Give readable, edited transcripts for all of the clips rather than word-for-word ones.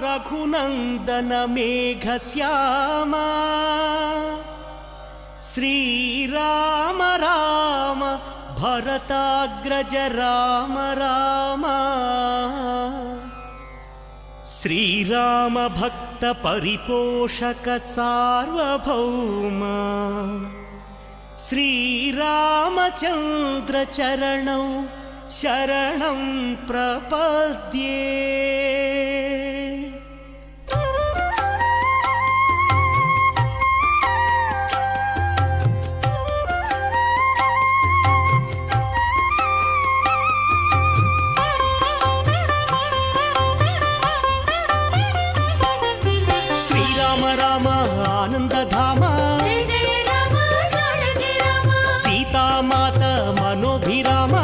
रघुनन्दन मेघश्यामा श्रीराम राम भरताग्रज राम राम श्रीराम भक्त परिपोषक सार्वभौम श्रीरामचन्द्र चरणौ शरणं प्रपद्ये। श्रीराम राम आनंदधाम सीता मात मनोभिराम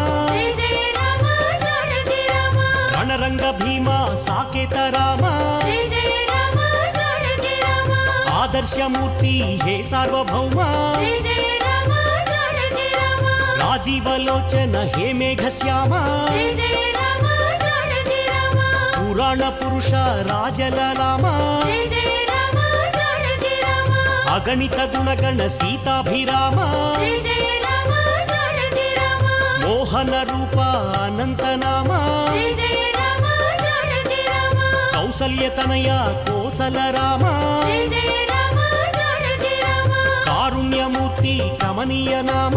रणरंग भीमा साकेत राम आदर्श मूर्ति हे सार्वभौम राजीव लोचन हे मेघश्यामा पुराण पुरुष राजललामा अगणित गुणगण सीताभिराम मोहन रूप अनंत नाम कौसल्य तनया कोसल राम कारुण्य मूर्ति कमनीय नाम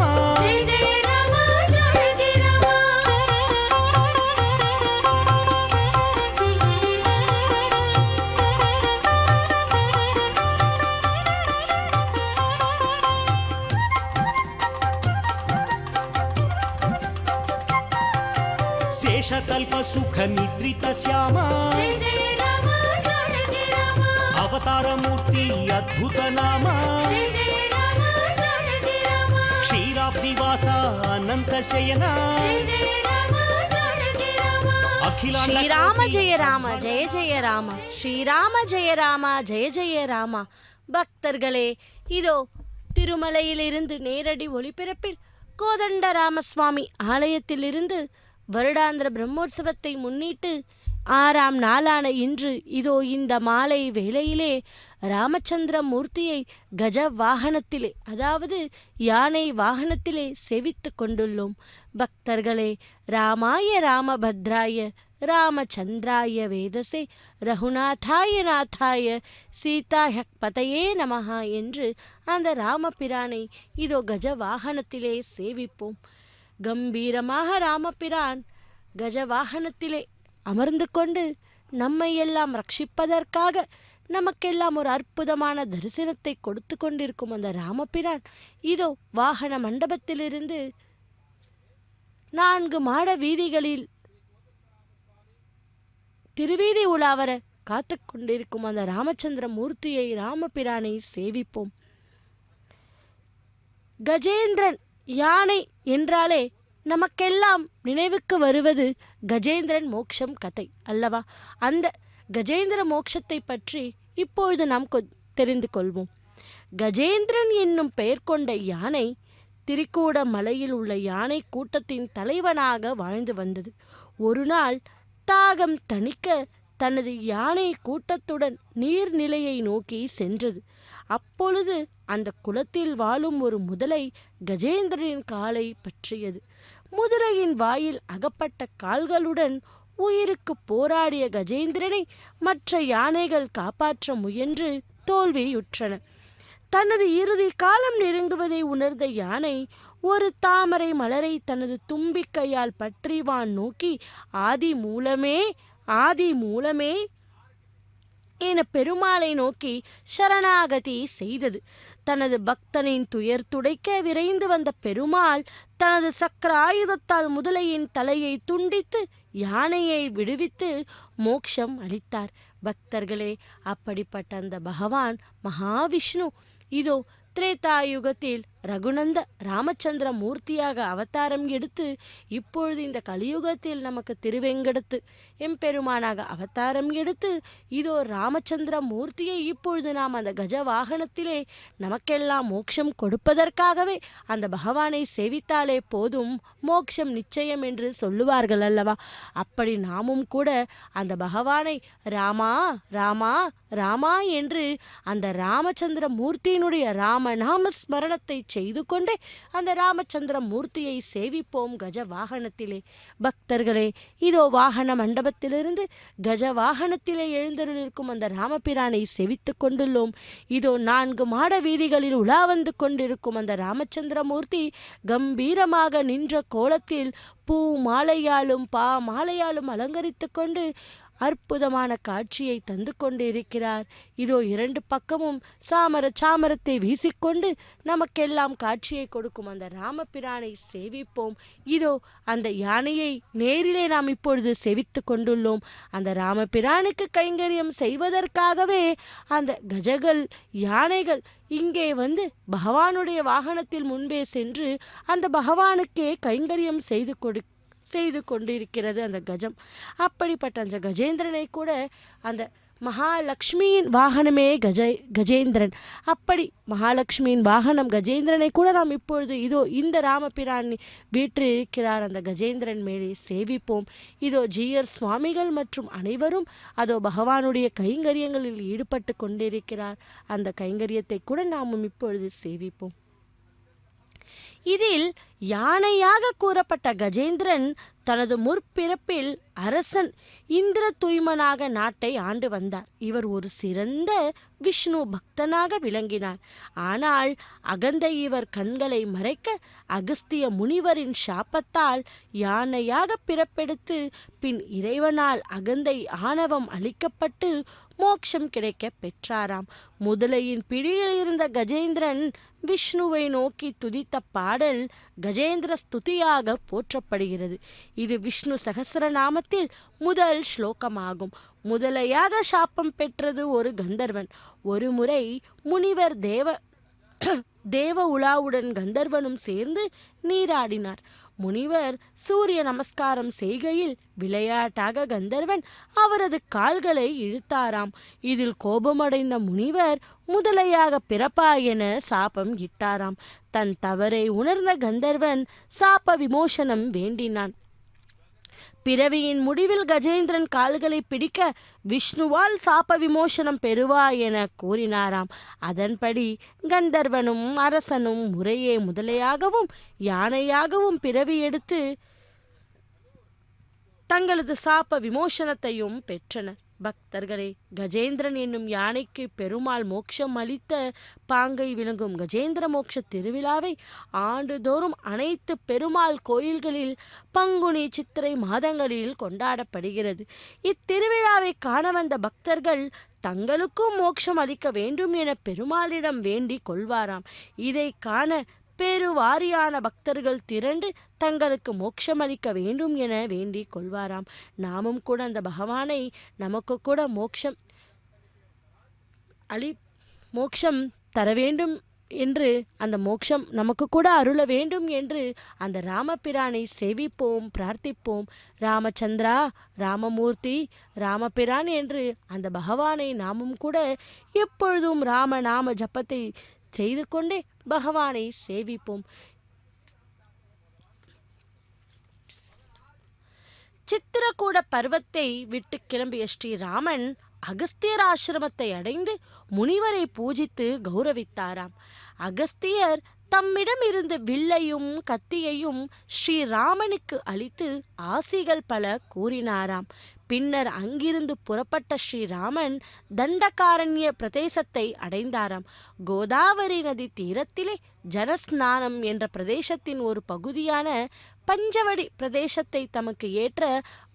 शेषतल्प सुख निद्रित श्यामा अवतार मूर्ति अद्भुत नाम क्षीराब्धिवास अनंत शयना श्रीराम जय राम जय जय राम श्रीराम जय राम जय जय राम பக்தர்களே, இதோ திருமலையிலிருந்து நேரடி ஒளிபரப்பில் கோதண்ட ராமசுவாமி ஆலயத்திலிருந்து வருடாந்திர பிரம்மோற்சவத்தை முன்னிட்டு 6ஆம் நாளான இன்று இதோ இந்த மாலை வேளையிலே ராமச்சந்திர மூர்த்தியை கஜ வாகனத்திலே, அதாவது யானை வாகனத்திலே சேவித்து கொண்டுள்ளோம். பக்தர்களே, ராமாய ராமபத்ராய ராமச்சந்திராய வேதசே ரகுநாதாய நாதாய சீதாஹக் பதையே நமஹா என்று அந்த ராமபிரானை இதோ கஜ வாகனத்திலே சேவிப்போம். கம்பீரமாக ராமபிரான் கஜ வாகனத்திலே அமர்ந்து கொண்டு நம்மை எல்லாம் ரட்சிப்பதற்காக நமக்கெல்லாம் ஒரு அற்புதமான தரிசனத்தை கொடுத்து கொண்டிருக்கும் அந்த ராமபிரான் இதோ வாகன மண்டபத்திலிருந்து 4 மாட வீதிகளில் திருவீதி உலாவர காத்து கொண்டிருக்கும் அந்த ராமச்சந்திர மூர்த்தியை ராமபிரானை சேவிப்போம். கஜேந்திரன் யானை என்றாலே நமக்கெல்லாம் நினைவுக்கு வருவது கஜேந்திரன் மோட்சம் கதை அல்லவா? அந்த கஜேந்திர மோட்சத்தை பற்றி இப்பொழுது நாம் தெரிந்து கொள்வோம். கஜேந்திரன் என்னும் பெயர் கொண்ட யானை திரிகூட மலையில் உள்ள யானை கூட்டத்தின் தலைவனாக வாழ்ந்து வந்தது. ஒரு நாள் தாகம் தணிக்க தனது யானை கூட்டத்துடன் நீர்நிலையை நோக்கி சென்றது. அப்பொழுது அந்த குளத்தில் வாழும் ஒரு முதலை கஜேந்திரனின் காலை பற்றியது. முதலையின் வாயில் அகப்பட்ட கால்களுடன் உயிருக்கு போராடிய கஜேந்திரனை மற்ற யானைகள் காப்பாற்ற முயன்று தோல்வியுற்றன. தனது இறுதி காலம் நெருங்குவதை உணர்ந்த யானை ஒரு தாமரை மலரை தனது தும்பிக்கையால் பற்றி வான் நோக்கி ஆதி மூலமே என பெருமாளை நோக்கி சரணாகதி செய்தது. தனது பக்தனின் துயர் துடைக்க விரைந்து வந்த பெருமாள் தனது சக்கர ஆயுதத்தால் முதலையின் தலையை துண்டித்து யானையை விடுவித்து மோட்சம் அளித்தார். பக்தர்களே, அப்படிப்பட்ட அந்த பகவான் மகாவிஷ்ணு இதோ திரேதாயுகத்தில் ரகுநந்த ராமச்சந்திர மூர்த்தியாக அவதாரம் எடுத்து இப்பொழுது இந்த கலியுகத்தில் நமக்கு திருவெங்கடத்து எம்பெருமானாக அவதாரம் எடுத்து இதோ ராமச்சந்திர மூர்த்தியை இப்பொழுது நாம் அந்த கஜ வாகனத்திலே நமக்கெல்லாம் மோட்சம் கொடுப்பதற்காகவே அந்த பகவானை சேவித்தாலே போதும் மோட்சம் நிச்சயம் என்று சொல்லுவார்கள் அல்லவா? அப்படி நாமும் கூட அந்த பகவானை ராமா ராமா ராமா என்று அந்த ராமச்சந்திர மூர்த்தியினுடைய ராமநாம ஸ்மரணத்தை செய்து கொண்டே அந்த ராமச்சந்திர மூர்த்தியை சேவிப்போம் கஜ வாகனத்திலே. பக்தர்களே, இதோ வாகன மண்டபத்திலிருந்து கஜ வாகனத்திலே எழுந்தருளிருக்கும் அந்த ராமபிரானை சேவித்து கொண்டுள்ளோம். இதோ 4 மாட வீதிகளில் உலா வந்து கொண்டிருக்கும் அந்த ராமச்சந்திர மூர்த்தி கம்பீரமாக நின்ற கோலத்தில் பூ மாலையாலும் மாலையாலும் அலங்கரித்து கொண்டு அற்புதமான காட்சியை தந்து கொண்டிருக்கிறார். இதோ 2 பக்கமும் சாமரத்தை வீசிக்கொண்டு நமக்கெல்லாம் காட்சியை கொடுக்கும் அந்த ராமபிரானை சேவிப்போம். இதோ அந்த யானையை நேரிலே நாம் இப்பொழுது சேவித்து கொண்டுள்ளோம். அந்த ராமபிரானுக்கு கைங்கரியம் செய்வதற்காகவே அந்த கஜகள் யானைகள் இங்கே வந்து பகவானுடைய வாகனத்தில் முன்பே சென்று அந்த பகவானுக்கே கைங்கரியம் செய்து கொண்டிருக்கிறது அந்த கஜம். அப்படிப்பட்ட அந்த கஜேந்திரனை கூட அந்த மகாலட்சுமியின் வாகனமே கஜேந்திரன். அப்படி மகாலட்சுமியின் வாகனம் கஜேந்திரனை கூட நாம் இப்பொழுது இதோ இந்த ராமபிரான் வீற்றிருக்கிறார் அந்த கஜேந்திரன் மேலே சேவிப்போம். இதோ ஜீயர் சுவாமிகள் மற்றும் அனைவரும் அதோ பகவானுடைய கைங்கரியங்களில் ஈடுபட்டு கொண்டிருக்கிறார். அந்த கைங்கரியத்தை கூட நாமும் இப்பொழுது சேவிப்போம். இதில் யானையாக கூறப்பட்ட கஜேந்திரன் தனது முற்பிறப்பில் அரசன் இந்திர தூய்மனாக நாட்டை ஆண்டு வந்தார். இவர் ஒரு சிறந்த விஷ்ணு பக்தனாக விளங்கினார். ஆனால் அகந்தை இவர் கண்களை மறைக்க அகஸ்திய முனிவரின் சாபத்தால் யானையாக பிறப்பெடுத்து பின் இறைவனால் அகந்தை ஆணவம் அளிக்கப்பட்டு மோட்சம் கிடைக்க பெற்றாராம். முதலையின் பிடியில் இருந்த கஜேந்திரன் விஷ்ணுவை நோக்கி துதித்த பாடல் கஜேந்திர ஸ்துதியாக போற்றப்படுகிறது. இது விஷ்ணு சகஸ்ரநாமத்தில் முதல் ஸ்லோகமாகும். முதலையாக சாபம் பெற்றது ஒரு கந்தர்வன். ஒரு முறை முனிவர் தேவ உலாவுடன் கந்தர்வனும் சேர்ந்து நீராடினார். முனிவர் சூரிய நமஸ்காரம் செய்கையில் விளையாட்டாக கந்தர்வன் அவரது கால்களை இழுத்தாராம். இதில் கோபமடைந்த முனிவர் முதலையாக பிறப்பா என சாபம் இட்டாராம். தன் தவறை உணர்ந்த கந்தர்வன் சாப விமோசனம் வேண்டினான். பிறவியின் முடிவில் கஜேந்திரன் கால்களை பிடிக்க விஷ்ணுவால் சாப விமோசனம் பெறுவாய் என கூறினாராம். அதன்படி கந்தர்வனும் அரசனும் முறையே முதலையாகவும் யானையாகவும் பிறவி எடுத்து தங்களது சாப விமோசனத்தையும் பெற்றனர். பக்தர்களே, கஜேந்திரன் என்னும் யானைக்கு பெருமாள் மோட்சம் அளித்த பாங்கை விளங்கும் கஜேந்திர மோட்ச திருவிழாவை ஆண்டுதோறும் அனைத்து பெருமாள் கோயில்களில் பங்குனி சித்திரை மாதங்களில் கொண்டாடப்படுகிறது. இத்திருவிழாவை காண வந்த பக்தர்கள் தங்களுக்கும் மோட்சம் அளிக்க வேண்டும் என பெருமாளிடம் வேண்டிக் கொள்வாராம். இதை காண பெருவாரியான பக்தர்கள் திரண்டு தங்களுக்கு மோட்சமளிக்க வேண்டும் என வேண்டிக் கொள்வாராம். நாமும் கூட அந்த பகவானை நமக்கு கூட மோட்சம் தர வேண்டும் என்று, அந்த மோட்சம் நமக்கு கூட அருள வேண்டும் என்று அந்த ராமபிரானை சேவிப்போம், பிரார்த்திப்போம். ராமச்சந்திரா, ராமமூர்த்தி, ராமபிரான் என்று அந்த பகவானை நாமும் கூட எப்பொழுதும் ராமநாம ஜபத்தை செய்து கொண்டே பகவானை சேவிப்போம். சித்திரக்கூட பர்வத்தை விட்டு கிளம்பிய ஸ்ரீராமன் அகஸ்தியர் ஆசிரமத்தை அடைந்து முனிவரை பூஜித்து கௌரவித்தாராம். அகஸ்தியர் தம்மிடம் இருந்த வில்லையும் கத்தியையும் ஸ்ரீராமனுக்கு அளித்து ஆசிகள் பல கூறினாராம். பின்னர் அங்கிருந்து புறப்பட்ட ஸ்ரீராமன் தண்டகாரண்ய பிரதேசத்தை அடைந்தாராம். கோதாவரி நதி தீரத்திலே ஜனஸ்நானம் என்ற பிரதேசத்தின் ஒரு பகுதியான பஞ்சவடி பிரதேசத்தை தமக்கு ஏற்ற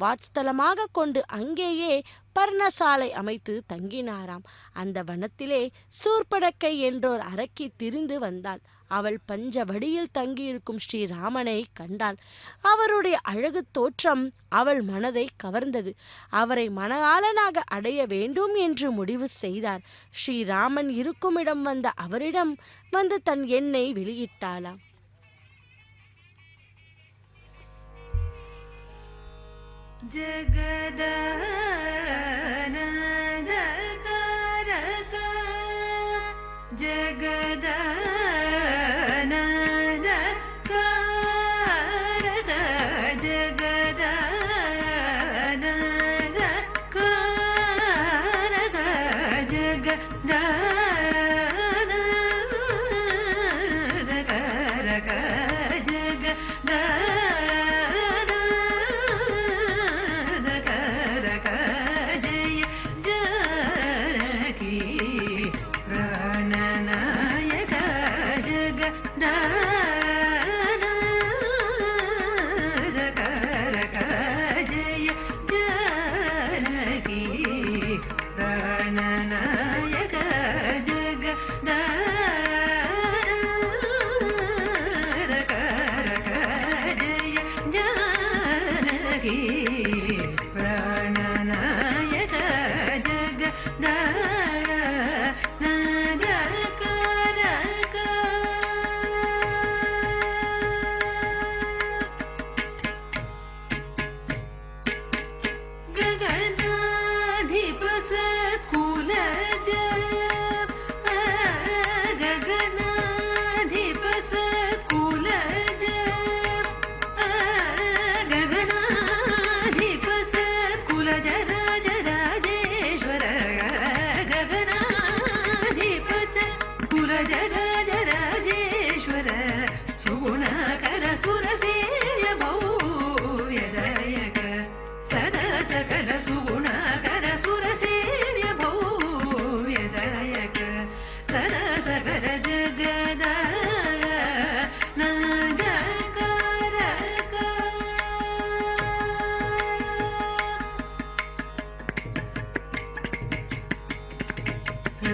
வாட்ஸ்தலமாக கொண்டு அங்கேயே பர்ணசாலை அமைத்து தங்கினாராம். அந்த வனத்திலே சூர்படக்கை என்றோர் அரக்கி திரிந்து வந்தாள். அவள் பஞ்சவடியில் தங்கியிருக்கும் ஸ்ரீராமனை கண்டாள். அவருடைய அழகு தோற்றம் அவள் மனதை கவர்ந்தது. அவரை மணாளனாக அடைய வேண்டும் என்று முடிவு செய்தார். ஸ்ரீராமன் இருக்குமிடம் வந்த அவரிடம் வந்து தன் எண்ணை வெளியிட்டாளாம்.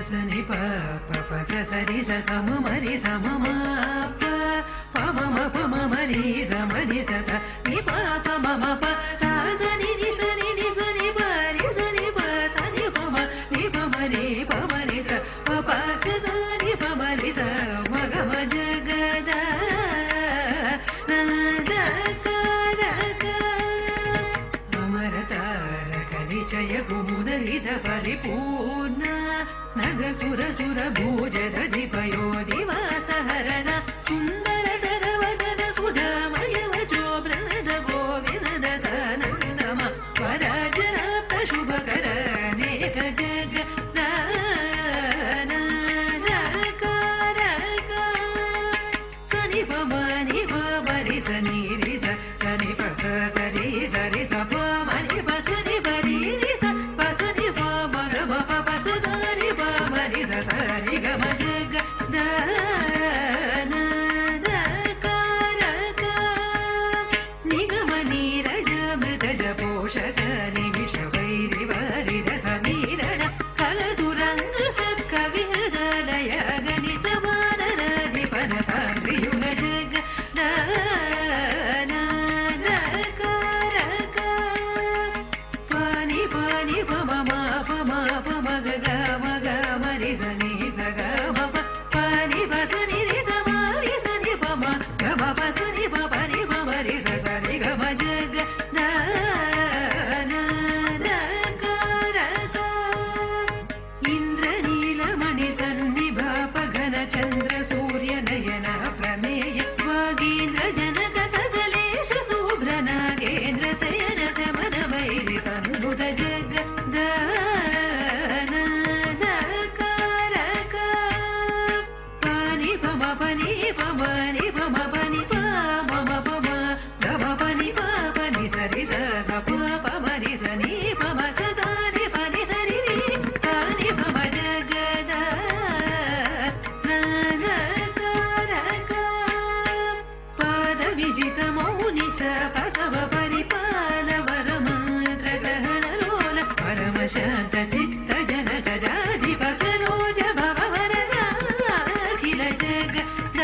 Sani pa pa pa sa sa ri sa sa ma ma ri sa ma ma pa ma ma pa ma ma ri sa ma ri sa sa ni pa pa ma ma pa sa sa ni ni sa ni pa ri sa ni pa ma ni pa ma ri sa pa pa sa sa ni pa ma ri sa ma ga ma jagada na da ka ra ka amarata rakanichaya kumudahita paripurna ನಗಸುರ ಸುರ ಭೂಜದಧಿ ಪಯೋಧಿವಾಸ ಹರಣ ಸುಂದರ ಧರವದನ ಸುಧಾಮಯವ ಚೋಬ್ರದ ಗೋವಿಂದ ಸಾನಂದಮ ಪರಾಜರಾಪ್ತ ಶುಭಕರ ಅನೇಕ ಜಗ ಸನಿ ಪಮನಿ ಪರಿ ಸನಿ ರಿ ಸನಿ ಪಸ ಸರಿ ಸರಿ ಸ ಪ ಮನಿ ಪಸನಿ ಪರಿ ರಿ ಸ ಪಸನಿ ಪ ಮಗ ಮ ಪ ಪಸ ಸರಿ ಪ ಮರಿ ಸ ಸರಿ ಗ ಮ ಜಗ ದ ನ ದ ಕ ರ ಕ ನಿ ಗ ಮ ನಿ ರ ಜ ಮೃತ ಜ ಪೋಷಕ ನಿಮಿಷ ವೈರಿ ವರಿದ ಸಮೀರಣ ಕಲದುರಂಗ ಸತ್ಕವಿ ಹೃದಯ ಗಣಿತ ಮಾನನಧಿಪನ ಪಾರಿಯುಗ ಜಗ ದ ನ ದ ಕ ರ ಕ ಪಾನಿ ಪಾನಿ ಪ ಮ ಮ ಪ ಮ ಪ ಮ ಗ ಗ ಮ ಗ ಮ ರಿ ಸ ni ಸ ಗ ಮ ಪ ಪಾನಿ ಪ ಸ ni ರಿ ಸ ಮ ರಿ ಸ ni ಪ ಮ ಗ ಮ ಪ ಸ ni ಪ ಪ ni ಪ ಮ ರಿ ಸ ಸ ni ಗ ಮ ಜಗ ದ ನ ದ ಕ ರ ಕ ಇಂದ್ರ ನೀಲಮಣಿ ಸನ್ನಿಭಾಪ ಘನ ಚಂದ್ರ ಸೂರ್ಯ ನಯನ ಪ್ರಮೇಯ ವಾಗೀಂದ್ರ ಜನಕ ಸಕಲೇಶ ಶುಭ್ರ ನಾಗೇಂದ್ರ ಶಯನ ಸಮನ ವೈರಿ ಸನ್ನುತ ಜಗ ದ ನ ದ ಕ ರ ಕ ಪಾನಿ ಪ ಮ ಪ ni ಪ ಮ ni ಪ ಮ ಪ ni ಪ ಮ ಮ ಪ ಮ ಗ ಮ ಪ ni ಪ ಪ ni ಸ ರಿ ಸ ಸ ಪ ಪ ಮ ರಿ ಸ ni ಪ ಮ ಸ ಸ ni ಪ ni ಸ ರಿ ರಿ ಸ ni ಪ ಮ ಜಗ ದ ನ ದ ಕ ರ ಕ ಪಾದ ವಿಜಿತ ಮೌನಿ ಸ ಪಸವ ಪರಿಪಾಲ ವರ ಮಂತ್ರ ಗ್ರಹಣ ಲೋಲ ಪರಮ ಶಾಂತ ಚಿತ್ತ ಜನಕ ಜಾಧಿ ಸರೋಜ ಭವ ವರ ಅಖಿಲ ಜಗ ದ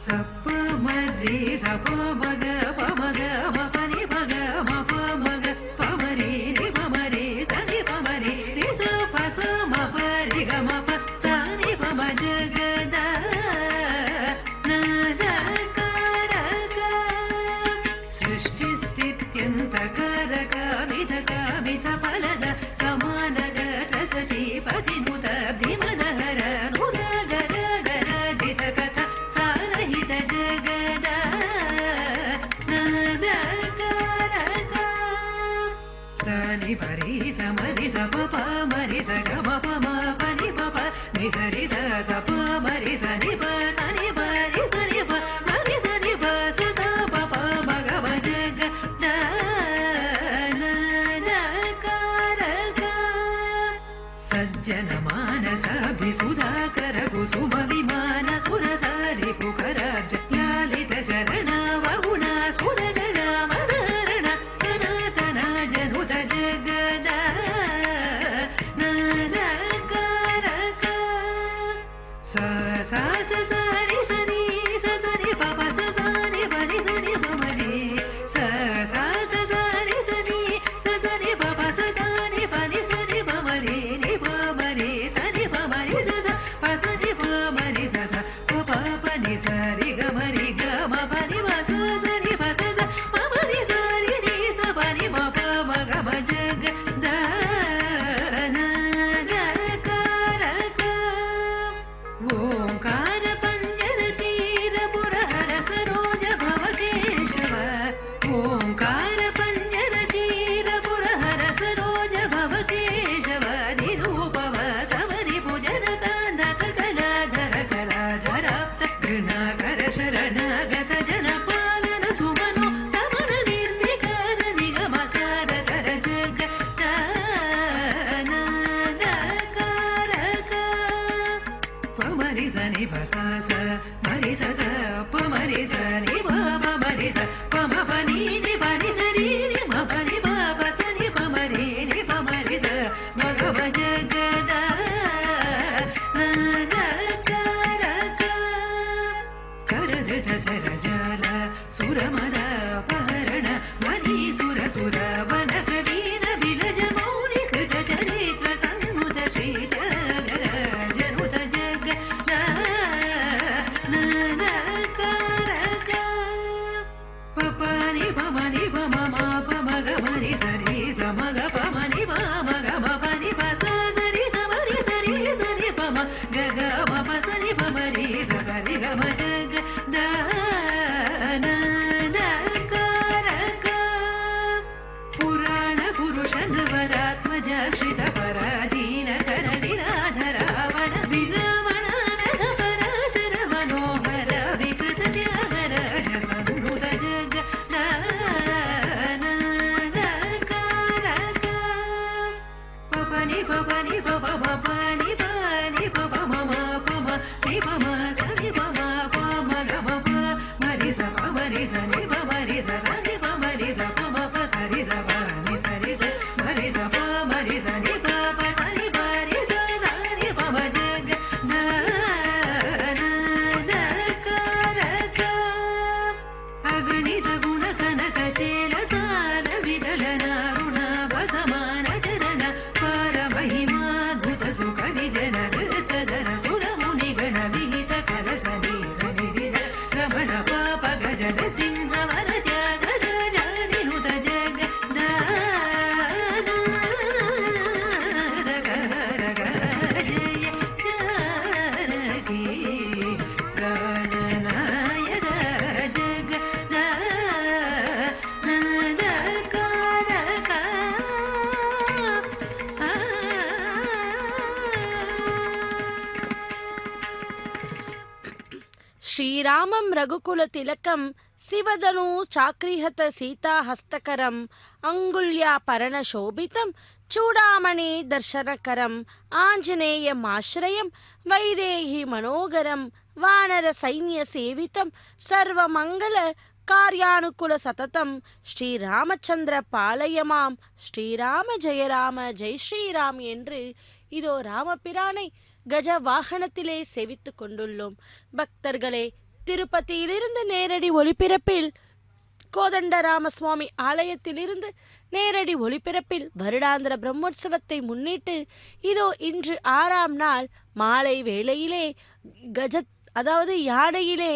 சப்ப மரி சப மக பமக மபனி பக மப மக பமரி ரி பமரி சனி பமரி ரி ச பச மபரி க மப சனி பம ஜகத நத காரக सृष्टि स्थित्यन्तकारक मिथ फलद समानगत सजीपतिनुत भीमदहर नुरगर गरजित कथ सारहित जगद नदकारक सनि परि समरि सप प मरि स ग म प म प नि प प नि स रि स स प मरि स नि प स नि प रि स नि प मरि स नि प स स प प म ग म जग द न द कारक सज्जन मानस अभिसुधाकर कुसुम विमान सुरसारि पुकराज लालित चरण वहुण सुरगण मदरण सनातन जनुत जगद नदकारक स स स स रि स नि स स नि प प स स नि प नि स नि प म नि स स स स रि स नि स स नि प प स स नि प नि स नि प म रि नि प म रि स नि प म रि स स प स नि प म रि स स प प प नि स रि ग म रि ग म प नि प स स नि प स स म म रि स रि नि स प नि म प म ग म जग द न द कारक ओंकार पंजर तीर पुरहर सरोज भव केशव ओंकार पंजर तीर पुरहर सरोज भव केशव निरूपव समरि भुजन कांधक कलाधर कलाधराप्त घृणाकर शरणागत जन पालन सुमनो तमन निर्विकार निगम सार कर जग नदकारक पमरि स नि प स स मरि स स प मरि स नि प प मरि स प म प नि नि प नि स रि नि म प नि प प स नि प म रि नि प मरि स म ग म जगद नदकारक करधृत सरजाल सुरमर अपहरण मनी सुर सुर वन कवीन बिलज मौनि कृत चरित्र सन्नुत श्रीजगर जनुत जग नदकारक पपनि पमनि पम म प म ग म रि स रि स म ग प म नि प म ग म प नि प स स रि स म रि स रि स नि प म ग ग म प स नि प म रि स स रि ग म जग द नदकारक पुराण पुरुष नृवरात्मज श्रित पराधीन कर निराधर रावण विरमण नघ पराशर मनोहर विकृत त्यागराज सन्नुत जग नदकारक पपनि पपनि पप पपनि पनि पप म म प म नि प म स नि प म प म ग म प मरि स प मरि स नि प मरि स स नि प मरि स प म प स रि स प नि स रि स मरि स प मरि स नि प प स नि प रि स स नि प म जग नदकारक अगणित गुण कनक चेल साल विदल नारुण बसमान चरण पार महिमाद्भुत सुख विजन सदन सुर मुनि गण विहित कलस नीर निरिज रमण पाप गजन सिंह वन त्यागर जानिनुत जग नदकारक जय जानकी प्राणनायक जग नदकारक శ్రీరామం రఘుకుల తిలకం శివధను చాక్రిహత సీతాహస్తకరం అంగుళ్యా పరణ శోభితం చూడామణి దర్శనకరం ఆంజనేయమాశ్రయం వైదేహి మనోగరం వానర సైన్య సేవితం సర్వమంగళ కార్యానుకూల సతతం ஸ்ரீராமச்சந்திர பாலயமாம் ஸ்ரீராம ஜெயராம ஜெய் ஸ்ரீராம் என்று இதோ ராமபிரானை கஜ வாகனத்திலே சேவித்து கொண்டுள்ளோம். பக்தர்களே, திருப்பதியிலிருந்து நேரடி ஒளிபரப்பில், கோதண்டராமசுவாமி ஆலயத்திலிருந்து நேரடி ஒளிபரப்பில் வருடாந்திர பிரம்மோற்சவத்தை முன்னிட்டு இதோ இன்று 6ஆம் நாள் மாலை வேளையிலே யானையிலே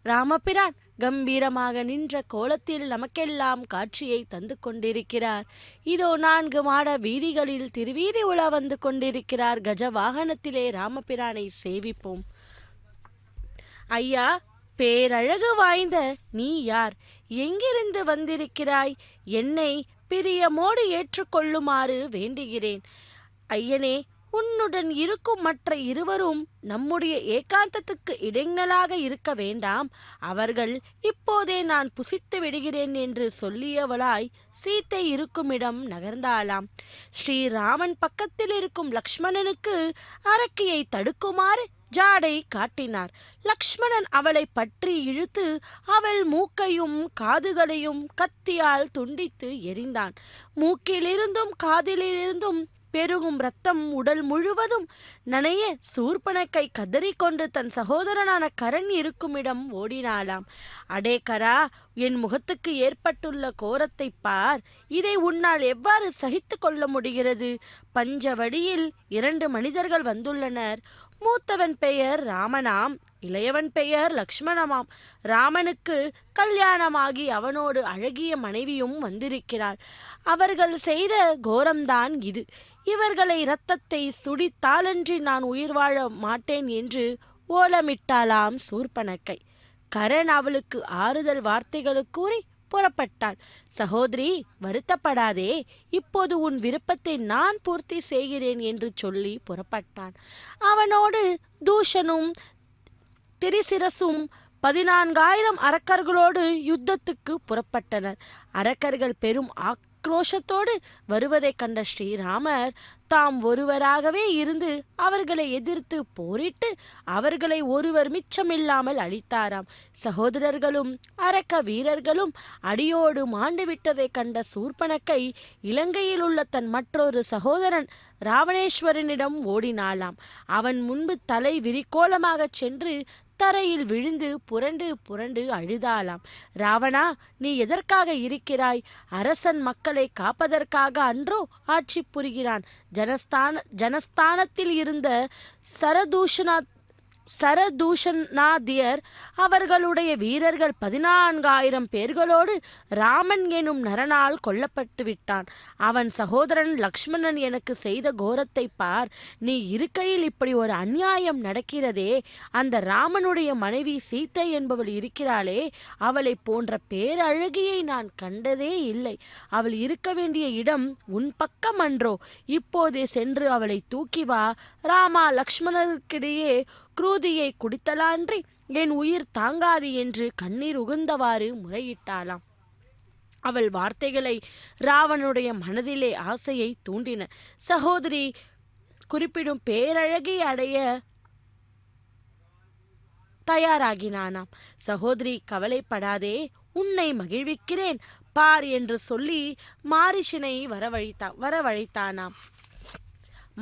ராமபிரான் கம்பீரமாக நின்ற கோலத்தில் நமக்கெல்லாம் காட்சியை தந்து கொண்டிருக்கிறார். இதோ 4 மாட வீதிகளில் திருவீதி உலா வந்து கொண்டிருக்கிறார். கஜ வாகனத்திலே ராமபிரானை சேவிப்போம். ஐயா, பேரழகு வாய்ந்த நீ யார்? எங்கிருந்து வந்திருக்கிறாய்? என்னை பிரியமோடு ஏற்றுக்கொள்ளுமாறு வேண்டுகிறேன். ஐயனே, உன்னுடன் இருக்கும் மற்ற இருவரும் நம்முடைய ஏகாந்தத்துக்கு இடைஞ்சலாக இருக்க வேண்டாம். அவர்கள் இப்போதே நான் புசித்து விடுகிறேன் என்று சொல்லியவளாய் சீத்தை இருக்குமிடம் நகர்ந்தாளாம். ஸ்ரீராமன் பக்கத்தில் இருக்கும் லக்ஷ்மணனுக்கு அரக்கியை தடுக்குமாறு ஜாடை காட்டினார். லக்ஷ்மணன் அவளை பற்றி இழுத்து அவள் மூக்கையும் காதுகளையும் கத்தியால் துண்டித்து எறிந்தான். மூக்கிலிருந்தும் காதிலிருந்தும் பெருகும் இரத்தம் உடல் முழுவதும் நனைய சூர்பனக்கை கதறிக்கொண்டு தன் சகோதரனான கரண் இருக்குமிடம் ஓடினாளாம். அடே கரா, என் முகத்துக்கு ஏற்பட்டுள்ள கோரத்தை பார். இதை உன்னால் எவ்வாறு சகித்து கொள்ள முடிகிறது? பஞ்சவடியில் 2 மனிதர்கள் வந்துள்ளனர். மூத்தவன் பெயர் ராமனாம், இளையவன் பெயர் லக்ஷ்மணமாம். ராமனுக்கு கல்யாணமாகி அவனோடு அழகிய மனைவியும் வந்திருக்கிறாள். அவர்கள் செய்த கோரம்தான் இது. இவர்களை இரத்தத்தை சுடித்தாலன்றி நான் உயிர் வாழ மாட்டேன் என்று ஓலமிட்டாளாம் சூர்பனக்கை. கரண் அவளுக்கு ஆறுதல் வார்த்தைகள் கூறி புறப்பட்டாள். சகோதரி, வருத்தப்படாதே, இப்போது உன் விருப்பத்தை நான் பூர்த்தி செய்கிறேன் என்று சொல்லி புறப்பட்டான். அவனோடு தூஷனும் திரிசிரசும் 14,000 அரக்கர்களோடு யுத்தத்துக்கு புறப்பட்டனர். அரக்கர்கள் பெரும் ஆக்ரோஷத்தோடு வருவதைக் கண்ட ஸ்ரீராமர் தாம் ஒருவராகவே இருந்து அவர்களை எதிர்த்து போரிட்டு அவர்களை ஒருவர் மிச்சமில்லாமல் அழித்தாராம். சகோதரர்களும் அரக்க வீரர்களும் அடியோடு மாண்டு விட்டதைக் கண்ட சூர்பனக்கை இலங்கையில் உள்ள தன் மற்றொரு சகோதரன் ராவணேஸ்வரனிடம் ஓடினாளாம். அவன் முன்பு தலை விரிக்கோலமாகச் சென்று தரையில் விழுந்து புரண்டு புரண்டு அழுதாளாம். ராவணா, நீ எதற்காக இருக்கிறாய்? அரசன் மக்களை காப்பதற்காக அன்றோ ஆட்சி புரிகிறான். ஜனஸ்தானத்தில் இருந்த சரதூஷணாதியர் அவர்களுடைய வீரர்கள் 14,000 பேர்களோடு ராமன் எனும் நரனால் கொல்லப்பட்டு விட்டான். அவன் சகோதரன் லக்ஷ்மணன் எனக்கு செய்த கோரத்தை பார். நீ இருக்கையில் இப்படி ஒரு அநியாயம் நடக்கிறதே. அந்த ராமனுடைய மனைவி சீத்தை என்பவள் இருக்கிறாளே, அவளை போன்ற பேரழகியை நான் கண்டதே இல்லை. அவள் இருக்க வேண்டிய இடம் உன் பக்கம் அன்றோ? இப்போதே சென்று அவளை தூக்கி வா. ராமா, லக்ஷ்மணருக்கிடையே குருதியை குடித்தலான்றி என் உயிர் தாங்காது என்று கண்ணீர் உகுந்தவாறு முறையிட்டாளாம். அவள் வார்த்தைகளை ராவனுடைய மனதிலே ஆசையை தூண்டின. சகோதரி குறிப்பிடும் பேரழகை அடைய தயாராகினானாம். சகோதரி, கவலைப்படாதே, உன்னை மகிழ்விக்கிறேன் பார் என்று சொல்லி மாரிஷனை வரவழைத்தானாம்.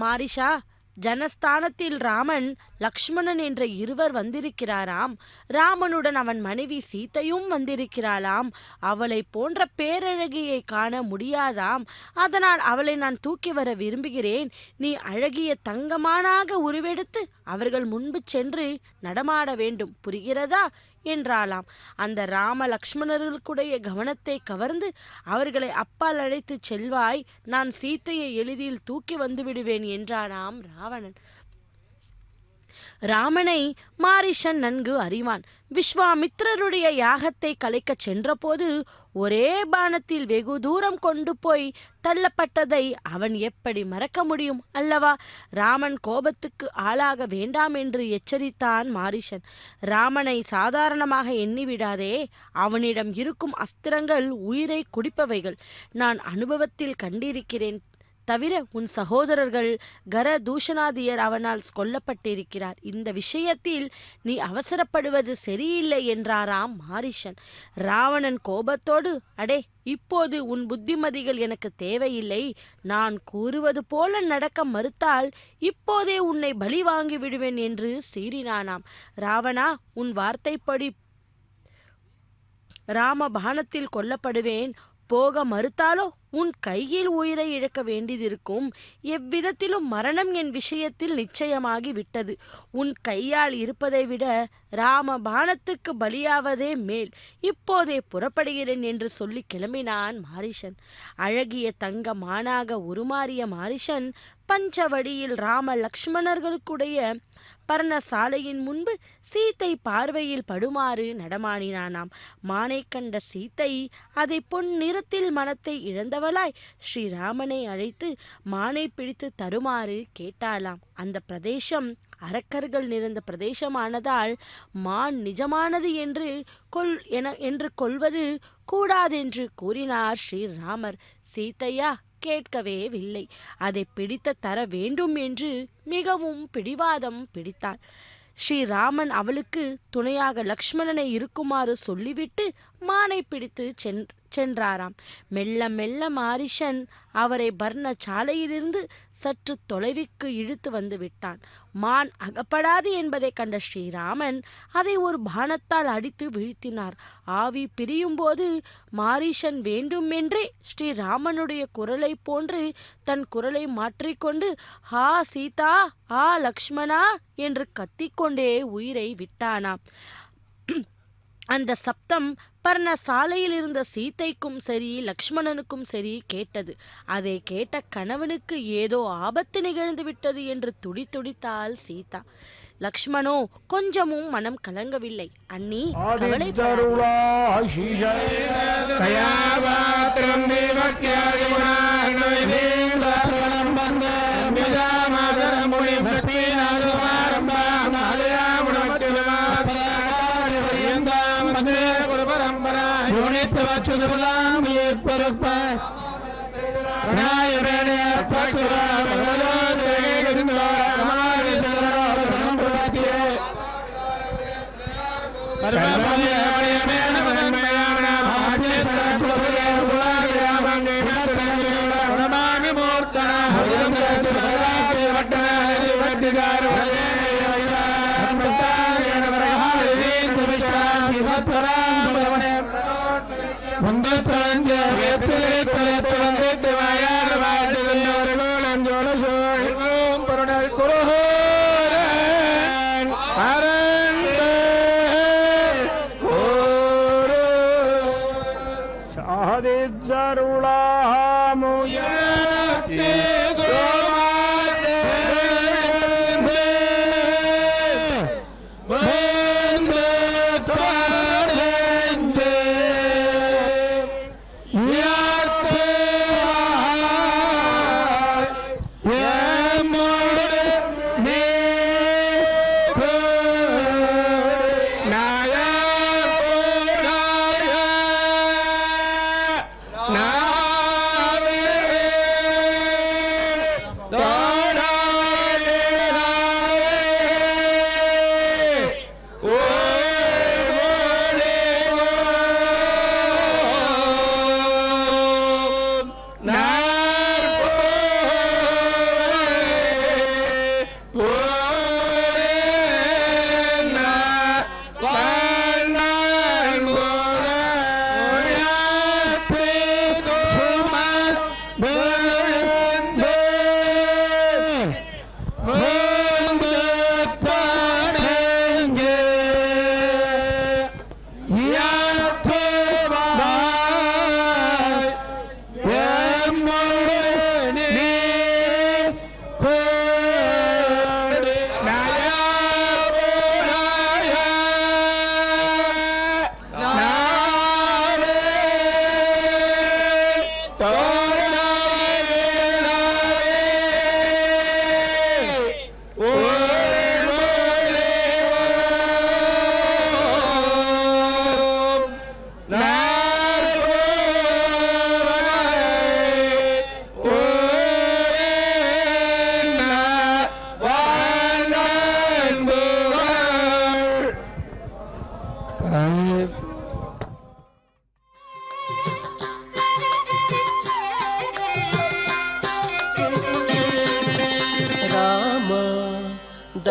மாரிஷா, ஜனஸ்தானத்தில் ராமன் லக்ஷ்மணன் என்ற இருவர் வந்திருக்கிறாராம். ராமனுடன் அவன் மனைவி சீத்தையும் வந்திருக்கிறாளாம். அவளை போன்ற பேரழகியை காண முடியாதாம். அதனால் அவளை நான் தூக்கி வர விரும்புகிறேன். நீ அழகிய தங்கமானாக உருவெடுத்து அவர்கள் முன்பு சென்று நடமாட வேண்டும், புரிகிறதா என்றாளாம். அந்த ராம லக்ஷ்மணர்களுடைய கவனத்தை கவர்ந்து அவர்களை அப்பால் அழைத்து செல்வாய், நான் சீத்தையை எளிதில் தூக்கி வந்து விடுவேன் என்றானாம் ராவணன். ராமனை மாரிஷன் நன்கு அறிவான். விஸ்வாமித்திரருடைய யாகத்தை கலைக்கச் சென்றபோது ஒரே பானத்தில் வெகு தூரம் கொண்டு போய் தள்ளப்பட்டதை அவன் எப்படி மறக்க முடியும் அல்லவா? ராமன் கோபத்துக்கு ஆளாக வேண்டாம் என்று எச்சரித்தான் மாரிஷன். ராமனை சாதாரணமாக எண்ணிவிடாதே. அவனிடம் இருக்கும் அஸ்திரங்கள் உயிரை குடிப்பவைகள். நான் அனுபவத்தில் கண்டிருக்கிறேன் தவிர உன் சகோதரர்கள் கரதூஷணாதியர் அவனால் கொல்லப்பட்டிருக்கிறார். இந்த விஷயத்தில் நீ அவசரப்படுவது சரியில்லை என்றாராம் மாரீசன். ராவணன் கோபத்தோடு, அடே, இப்போது உன் புத்திமதிகள் எனக்கு தேவையில்லை. நான் கூறுவது போல நடக்க மறுத்தால் இப்போதே உன்னை பலி வாங்கி விடுவேன் என்று சீறினானாம். ராவணா, உன் வார்த்தைப்படி ராம பாணத்தில் கொல்லப்படுவேன். போக மறுத்தாலோ உன் கையில் உயிரை இழக்க வேண்டியதிருக்கும். எவ்விதத்திலும் மரணம் என் விஷயத்தில் நிச்சயமாகி விட்டது. உன் கையால் இருப்பதை விட ராம பாணத்துக்கு பலியாவதே மேல். இப்போதே புறப்படுகிறேன் என்று சொல்லி கிளம்பினான் மாரீசன். அழகிய தங்க மானாக உருமாறிய மாரீசன் பஞ்சவடியில் ராம லக்ஷ்மணர்களுக்குடைய பர்ணசாலையின் முன்பு சீத்தை பார்வையில் படுமாறு நடமாடினானாம். மானை கண்ட சீத்தை அதை பொன் நிறத்தில் மனத்தை இழந்தவளாய் ஸ்ரீராமனை அழைத்து மானை பிடித்து தருமாறு கேட்டாளாம். அந்த பிரதேசம் அரக்கர்கள் நிறைந்த பிரதேசமானதால் மான் நிஜமானது என்று கொள்வது கூடாதென்று கூறினார் ஸ்ரீராமர். சீத்தையா கேட்கவேவில்லை. அதை பிடித்து தர வேண்டும் என்று மிகவும் பிடிவாதம் பிடித்தாள். ஸ்ரீராமன் அவளுக்கு துணையாக லக்ஷ்மணனை இருக்குமாறு சொல்லிவிட்டு மானை பிடித்து சென்றாராம். மெல்ல மெல்ல மாரீசன் அவரை பர்ண சாலையிலிருந்து சற்று தொலைவிற்கு இழுத்து வந்து விட்டான். மான் அகப்படாது என்பதை கண்ட ஸ்ரீராமன் அதை ஒரு பாணத்தால் அடித்து வீழ்த்தினார். ஆவி பிரியும் போது மாரீசன் வேண்டுமென்றே ஸ்ரீராமனுடைய குரலை போன்று தன் குரலை மாற்றிக்கொண்டு, "ஆ சீதா, ஆ லக்ஷ்மணா" என்று கத்திக்கொண்டே உயிரை விட்டானாம். அந்த சப்தம் பர்ண சாலையில் இருந்த சீத்தைக்கும் சரி லக்ஷ்மணனுக்கும் சரி கேட்டது. அதை கேட்ட கணவனுக்கு ஏதோ ஆபத்து நிகழ்ந்து விட்டது என்று துடித்தாள் சீதா. லக்ஷ்மணோ கொஞ்சமும் மனம் கலங்கவில்லை. அண்ணி,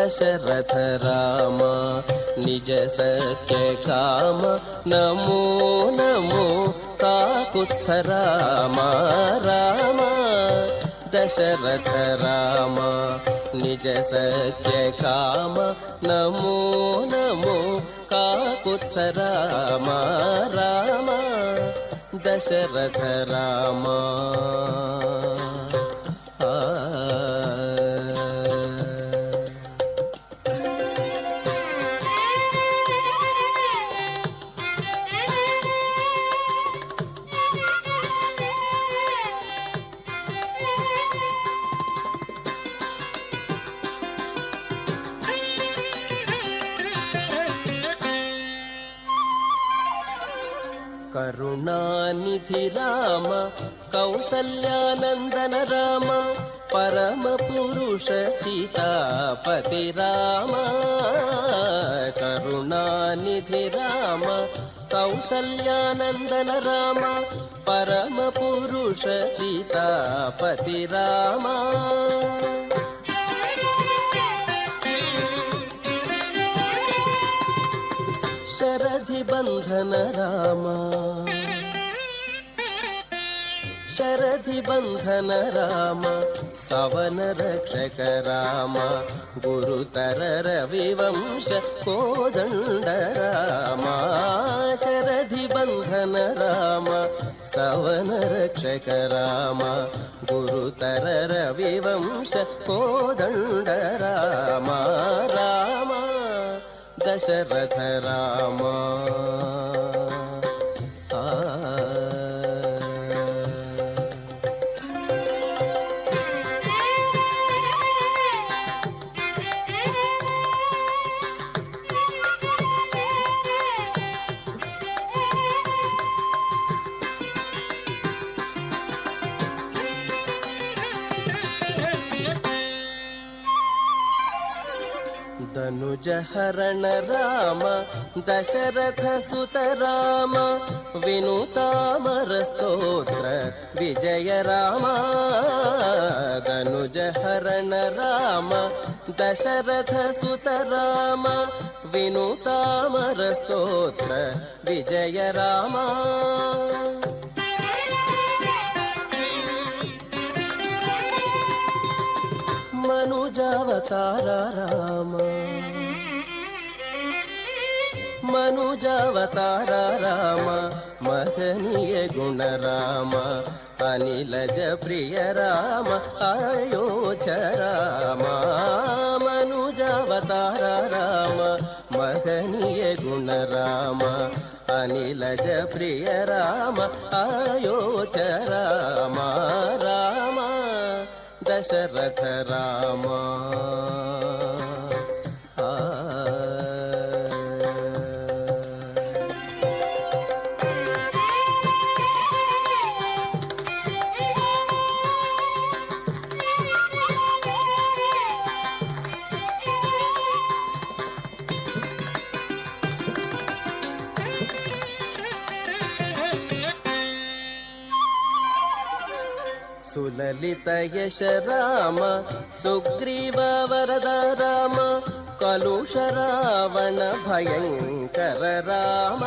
दशरथ राम निज सत्य काम नमो नमो काकुत्स राम राम दशरथ राम निज सत्य काम नमो नमो काकुत्स राम राम दशरथ राम करुणानिधि राम कौसल्यानन्दन राम परमपुरुष सीतापति राम करुणानिधि राम कौसल्यानन्दन राम परमपुरुष सीतापति राम शरधि बंधन राम शरधि बंधन राम सवन रक्षक राम गुरुतर रविवंश कोदंड राम शरधि बंधन राम सवन रक्षक राम गुरुतर रविवंश कोदंड राम राम दशरथ राम धनुज हरण राम दशरथ सुत राम विनुतामर स्तोत्र विजय राम धनुज हरण राम दशरथ सुत राम विनुतामर स्तोत्र विजय राम मनुजावतार राम मनुजावतार राम महनीय गुण राम अनिलज प्रिय राम अयोध्य राम मनुजावतार राम महनीय गुण राम अनिलज प्रिय राम अयोध्य राम राम दशरथ राम सुललित यश राम सुग्रीव वरद राम कलुष रावण भयंकर राम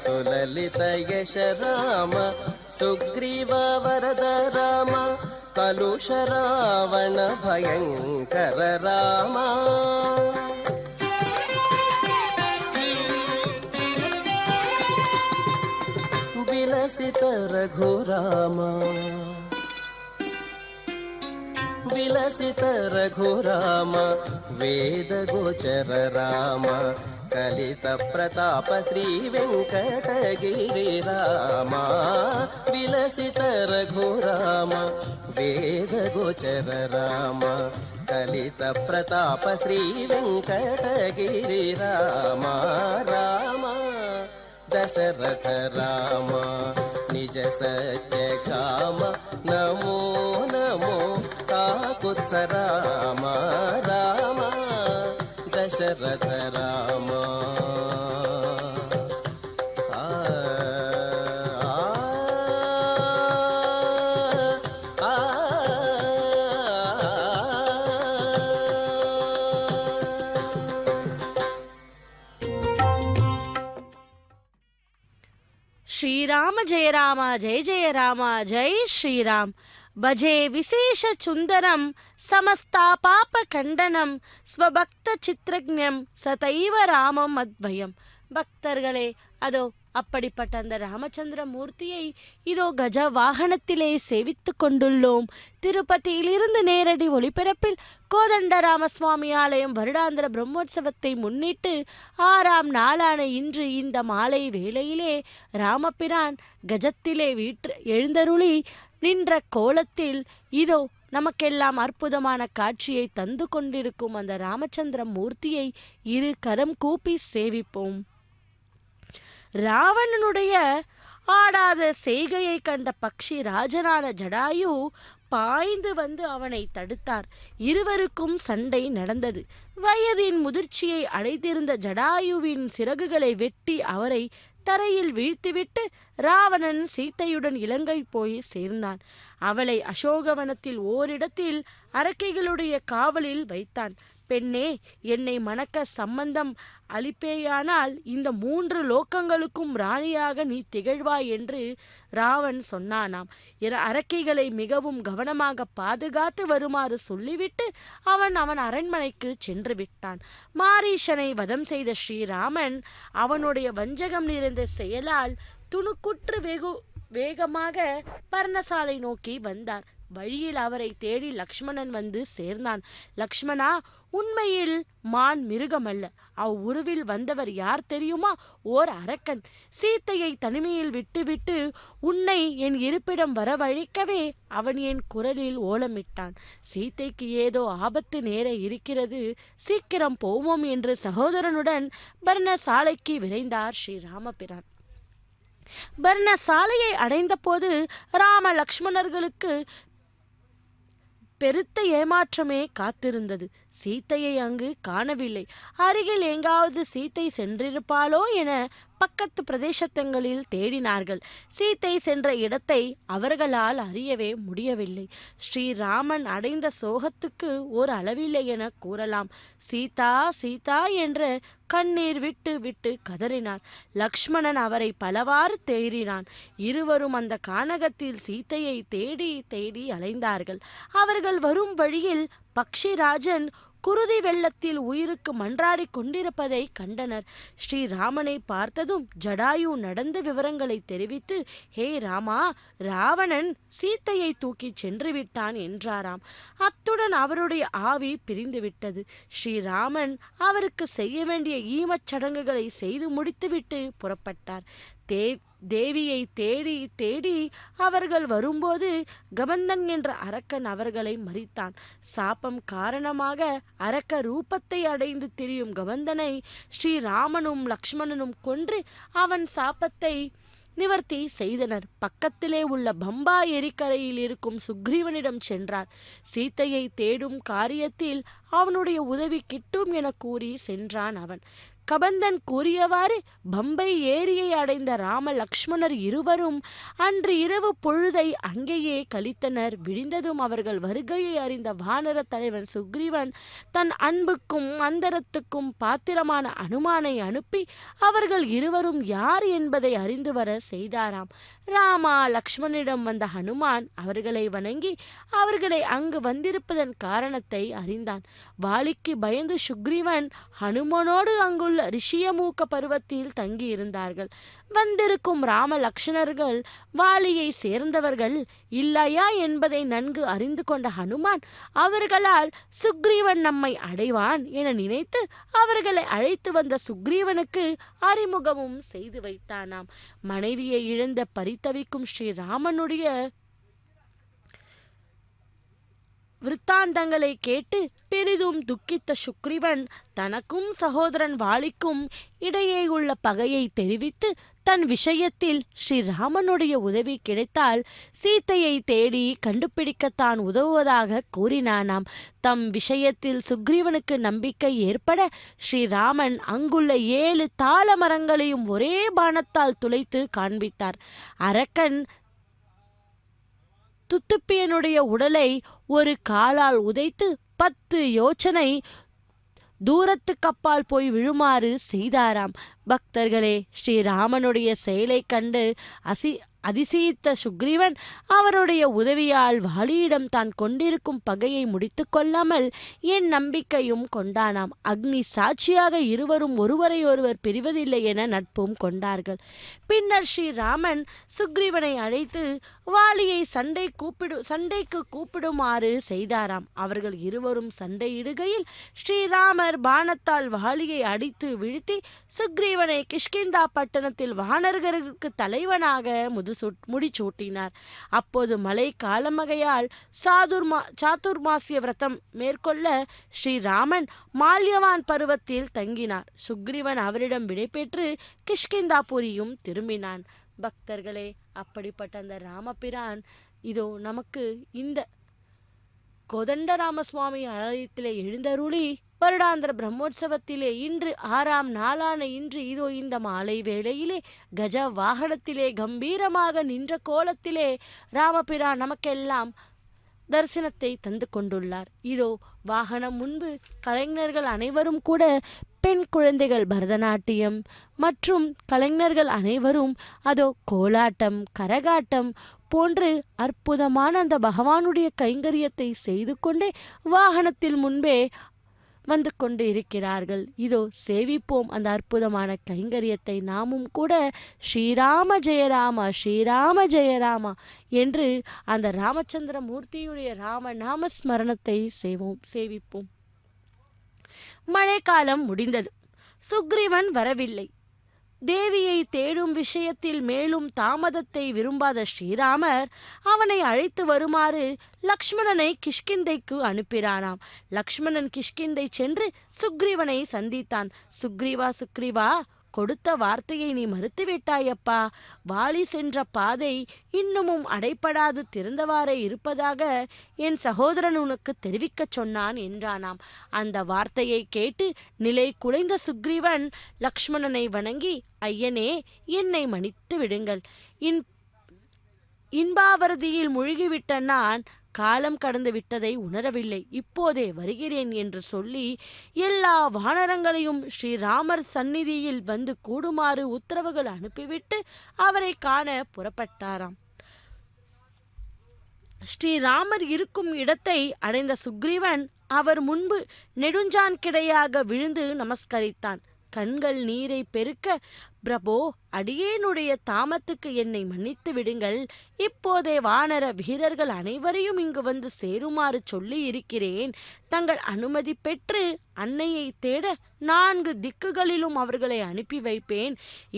सुललित यश राम सुग्रीव वरद राम कलुष रावण भयंकर राम विलसित रघुराम विलसित रघुराम वेद गोचर राम कलित प्रताप श्री वेंकटगिरि राम विलसित रघुराम वेद गोचर राम कलित प्रताप श्री वेंकटगिरि राम राम दशरथ राम निज सत्य काम नमो नमो काकुत्स राम राम दशरथ राम ஸ்ரீராம ஜெய ராம ஜெய ஜெய ராம ஜெய் ஸ்ரீராம். பஜே விசேஷ சுந்தரம் சமஸ்தா பாப கண்டனம் ஸ்வபக்த சித்ரஜ்ஞம் சதைவ ராமம் அத்வயம். பக்தர்களே, அதோ அப்படிப்பட்ட அந்த ராமச்சந்திர மூர்த்தியை இதோ கஜ வாகனத்திலே சேவித்து கொண்டுள்ளோம். திருப்பதியிலிருந்து நேரடி ஒளிபரப்பில் கோதண்ட ராமசுவாமி ஆலயம் வருடாந்திர பிரம்மோற்சவத்தை முன்னிட்டு 6ஆம் நாளான இன்று இந்த மாலை வேளையிலே ராமபிரான் கஜத்திலே எழுந்தருளி நின்ற கோலத்தில் இதோ நமக்கெல்லாம் அற்புதமான காட்சியை தந்து கொண்டிருக்கும் அந்த ராமச்சந்திர மூர்த்தியை இரு கரம் கூப்பி சேவிப்போம். ராவணனுடைய ஆடாத செய்கையை கண்ட பக்ஷி ராஜனான ஜடாயு பாய்ந்து வந்து அவனை தடுத்தார். இருவருக்கும் சண்டை நடந்தது. வயதின் முதிர்ச்சியை அடைந்திருந்த ஜடாயுவின் சிறகுகளை வெட்டி அவரை தரையில் வீழ்த்திவிட்டு ராவணன் சீத்தையுடன் இலங்கை போய் சேர்ந்தான். அவளை அசோகவனத்தில் ஓரிடத்தில் அரக்கைகளுடைய காவலில் வைத்தான். பெண்ணே, என்னை மணக்க சம்பந்தம் அளிப்பேயானால் இந்த 3 லோக்கங்களுக்கும் ராணியாக நீ திகழ்வாய் என்று ராவன் சொன்னானாம். அரக்கைகளை மிகவும் கவனமாக பாதுகாத்து வருமாறு சொல்லிவிட்டு அவன் அரண்மனைக்கு சென்று விட்டான். மாரீஷனை வதம் செய்த ஸ்ரீராமன் அவனுடைய வஞ்சகம் நிறைந்த செயலால் துணுக்குற்று வேகமாக பர்ணசாலை நோக்கி வந்தார். வழியில் அவரை தேடி லக்ஷ்மணன் வந்து சேர்ந்தான். லக்ஷ்மணா, உண்மையில் மான் மிருகமல்ல. அவ்வுருவில் வந்தவர் யார் தெரியுமா? ஓர் அரக்கன். சீத்தையை தனிமையில் விட்டுவிட்டு உன்னை என் இருப்பிடம் வரவழைக்கவே அவன் என் குரலில் ஓலமிட்டான். சீத்தைக்கு ஏதோ ஆபத்து நேர இருக்கிறது, சீக்கிரம் போவோம் என்று சகோதரனுடன் பர்ணசாலைக்கு விரைந்தார் ஸ்ரீராமபிரான். பர்ணசாலையை அடைந்த போது ராம லக்ஷ்மணர்களுக்கு பெருத்த ஏமாற்றமே காத்திருந்தது. சீத்தையை அங்கு காணவில்லை. அருகில் எங்காவது சீத்தை சென்றிருப்பாளோ என பக்கத்து பிரதேசத்தங்களில் தேடினார்கள். சீத்தை சென்ற இடத்தை அவர்களால் அறியவே முடியவில்லை. ஸ்ரீராமன் அடைந்த சோகத்துக்கு ஒரு அளவில்லை என கூறலாம். சீதா சீதா என்ற கண்ணீர் விட்டு விட்டு கதறினார். லக்ஷ்மணன் அவரை பலவாறு தேறினான். இருவரும் அந்த கானகத்தில் சீத்தையை தேடி தேடி அலைந்தார்கள். அவர்கள் வரும் வழியில் பக்ஷிராஜன் குருதி வெள்ளத்தில் உயிருக்கு மன்றாடி கொண்டிருப்பதை கண்டனர். ஸ்ரீராமனை பார்த்ததும் ஜடாயு நடந்த விவரங்களை தெரிவித்து, ஹே ராமா, ராவணன் சீத்தையை தூக்கி சென்று விட்டான் என்றாராம். அத்துடன் அவருடைய ஆவி பிரிந்துவிட்டது. ஸ்ரீராமன் அவருக்கு செய்ய வேண்டிய ஈமச் சடங்குகளை செய்து முடித்துவிட்டு புறப்பட்டார். தேவியை தேடி தேடி அவர்கள் வரும்போது கபந்தன் என்ற அரக்கன் அவர்களை மறித்தான். சாபம் காரணமாக அரக்க ரூபத்தை அடைந்து திரியும் கபந்தனை ஸ்ரீராமனும் லக்ஷ்மணனும் கொன்று அவன் சாபத்தை நிவர்த்தி செய்தனர். பக்கத்திலே உள்ள பம்பா எரிக்கரையில் இருக்கும் சுக்ரீவனிடம் சென்றார். சீத்தையை தேடும் காரியத்தில் அவனுடைய உதவி கிட்டும் என கூறி சென்றான் அவன். கபந்தன் கூறியவாறு பம்பை ஏரியை அடைந்த ராம லக்ஷ்மணர் இருவரும் அன்று இரவு பொழுதை அங்கேயே கழித்தனர். விடிந்ததும் அவர்கள் வருகையை அறிந்த வானர தலைவன் சுக்ரீவன் தன் அன்புக்கும் அந்தரத்துக்கும் பாத்திரமான அனுமானை அனுப்பி அவர்கள் இருவரும் யார் என்பதை அறிந்து வர செய்தாராம். ராமா லக்ஷ்மணிடம் வந்த ஹனுமான் அவர்களை வணங்கி அவர்களை அங்கு வந்திருப்பதன் காரணத்தை அறிந்தான். வாலிக்கு பயந்து சுக்ரீவன் ஹனுமனோடு அங்குள்ள ரிஷியமூக்க பருவத்தில் தங்கியிருந்தார்கள். வந்திருக்கும் ராம லக்ஷ்மணர்கள் வாலியை சேர்ந்தவர்கள் இல்லையா என்பதை நன்கு அறிந்து கொண்ட ஹனுமான் அவர்களால் சுக்ரீவன் நம்மை அடைவான் என நினைத்து அவர்களை அழைத்து வந்த சுக்ரீவனுக்கு அறிமுகமும் செய்து வைத்தானாம். மனைவியை இழந்த பரிதவிக்கும் ஸ்ரீராமனுடைய விருத்தாந்தங்களை கேட்டு பெரிதும் துக்கித்த சுக்ரீவன் தனக்கும் சகோதரன் வாலிக்கும் இடையே உள்ள பகையை தெரிவித்து தன் விஷயத்தில் ஸ்ரீராமனுடைய உதவி கிடைத்தால் சீத்தையை தேடி கண்டுபிடிக்கத்தான் உதவுவதாக கூறினானாம். தம் விஷயத்தில் சுக்ரீவனுக்கு நம்பிக்கை ஏற்பட ஸ்ரீராமன் அங்குள்ள 7 தாள மரங்களையும் ஒரே பாணத்தால் துளைத்து காண்பித்தார். அரக்கன் துத்துப்பியனுடைய உடலை ஒரு காலால் உதைத்து 10 யோசனை தூரத்துக்கு அப்பால் போய் விழுமாறு செய்தாராம். பக்தர்களே, ஸ்ரீராமனுடைய செயலை கண்டு அதிசயித்த சுக்ரீவன் அவருடைய உதவியால் வாலியிடம் தான் கொண்டிருக்கும் பகையை முடித்து கொள்ளாமல் என் நம்பிக்கையும் கொண்டானாம். அக்னி சாட்சியாக இருவரும் ஒருவரை ஒருவர் பிரிவதில்லை என நட்பும் கொண்டார்கள். பின்னர் ஸ்ரீராமன் சுக்ரீவனை அழைத்து வாலியை சண்டைக்கு கூப்பிடுமாறு செய்தாராம். அவர்கள் இருவரும் சண்டையிடுகையில் ஸ்ரீராமர் பாணத்தால் வாலியை அடித்து வீழ்த்தி சுக்ரீவனை கிஷ்கிந்தா பட்டணத்தில் வானர்களுக்கு தலைவனாக முடிசூட்டினார். அப்போது மழை காலமகையால் சாதுர்மாசிய விரதம் மேற்கொள்ள ஸ்ரீராமன் மால்யவான் பருவத்தில் தங்கினார். சுக்ரீவன் அவரிடம் விடைபெற்று கிஷ்கிந்தாபுரியும் திரும்பினான். பக்தர்களே, அப்படிப்பட்ட அந்த ராமபிரான் இதோ நமக்கு இந்த கோதண்டராமசுவாமி ஆலயத்திலே எழுந்தருளி வருடாந்திர பிரம்மோற்சவத்திலே இன்று 6ஆம் நாளான இன்று இதோ இந்த மாலை வேளையிலே கஜ வாகனத்திலே கம்பீரமாக நின்ற கோலத்திலே ராமபிரான் நமக்கெல்லாம் தரிசனத்தை தந்து கொண்டுள்ளார். இதோ வாகனம் முன்பு கலைஞர்கள் அனைவரும் கூட பெண் குழந்தைகள் பரதநாட்டியம் மற்றும் கலைஞர்கள் அனைவரும் அதோ கோலாட்டம், கரகாட்டம் போன்று அற்புதமான அந்த பகவானுடைய கைங்கரியத்தை செய்து கொண்டே வாகனத்தில் முன்பே வந்து கொண்டு இருக்கிறார்கள். இதோ சேவிப்போம் அந்த அற்புதமான கைங்கரியத்தை. நாமும் கூட ஸ்ரீராம ஜெயராமா, ஸ்ரீராம ஜெயராமா என்று அந்த ராமச்சந்திர மூர்த்தியுடைய ராம நாமஸ்மரணத்தை சேவிப்போம். மழைக்காலம் முடிந்தது. சுக்ரீவன் வரவில்லை. தேவியை தேடும் விஷயத்தில் மேலும் தாமதத்தை விரும்பாத ஸ்ரீராமர் அவனை அழைத்து வருமாறு லக்ஷ்மணனை கிஷ்கிந்தைக்கு அனுப்பினானாம். லக்ஷ்மணன் கிஷ்கிந்தை சென்று சுக்ரீவனை சந்தித்தான். சுக்ரீவா, கொடுத்த வார்த்தையை நீ மறுத்துவிட்டாயப்பா. வாலி சென்ற பாதை இன்னமும் அடைப்படாது திறந்தவாறே இருப்பதாக என் சகோதரன் உனக்கு தெரிவிக்கச் சொன்னான் என்றானாம். அந்த வார்த்தையை கேட்டு நிலை குலைந்த சுக்ரீவன் லக்ஷ்மணனை வணங்கி, ஐயனே, என்னை மன்னித்து விடுங்கள். இன்பாவரதியில் மூழ்கிவிட்ட நான் காலம் கடந்து விட்டதை உணரவில்லை. இப்போதே வருகிறேன் என்று சொல்லி எல்லா வானரங்களையும் ஸ்ரீராமர் சந்நிதியில் வந்து கூடுமாறு உத்தரவுகள் அனுப்பிவிட்டு அவரை காண புறப்பட்டாராம். ஸ்ரீராமர் இருக்கும் இடத்தை அடைந்த சுக்ரீவன் அவர் முன்பு நெடுஞ்சான் கிடையாக விழுந்து நமஸ்கரித்தான். கண்கள் நீரை பெருக்க, பிரபோ, அடியேனுடைய தாமத்துக்கு என்னை மன்னித்து விடுங்கள். இப்போதே வானர வீரர்கள் அனைவரையும் இங்கு வந்து சேருமாறு சொல்லி இருக்கிறேன். தங்கள் அனுமதி பெற்று அன்னையை தேட 4 திக்குகளிலும் அவர்களை அனுப்பி வைப்பேன்.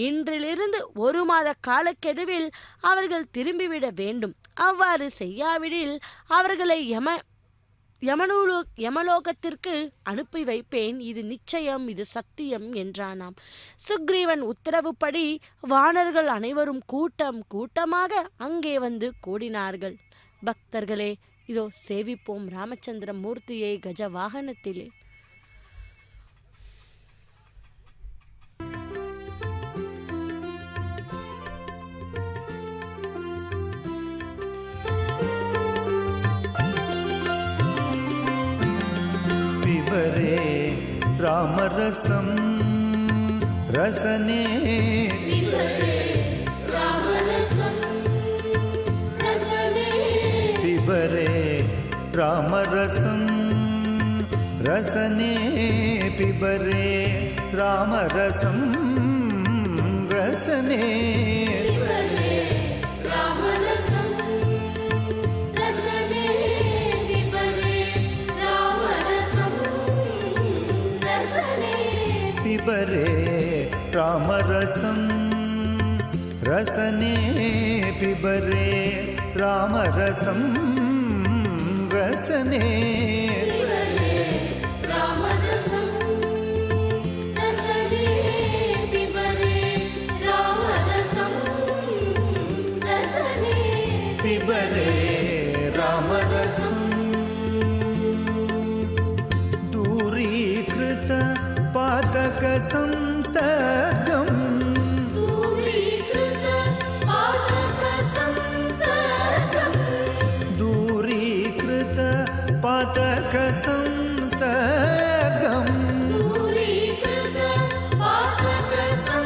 இன்றிலிருந்து 1 மாத காலக்கெடுவில் அவர்கள் திரும்பிவிட வேண்டும். அவ்வாறு செய்யாவிடில் அவர்களை யமலோகத்திற்கு அனுப்பி வைப்பேன். இது நிச்சயம், இது சத்தியம் என்றானாம். சுக்ரீவன் உத்தரவுப்படி வானர்கள் அனைவரும் கூட்டமாக அங்கே வந்து கூடினார்கள். பக்தர்களே, இதோ சேவிப்போம் ராமச்சந்திர மூர்த்தியை கஜ வாகனத்திலே. पिबरे रामरसं रसने, पिबरे रामरसं रसने, पिबरे रामरसं रसने, पिबरे रामरसं रसने, पिबरे रामरसं रसने, पिबरे रामरसं रसने, पिबरे रामरसं दूरीकृत पातक संसर्गं, दूरीकृत पातक संसर्गं, दूरीकृत पातक संसर्गं, दूरीकृत पातक संसर्गं,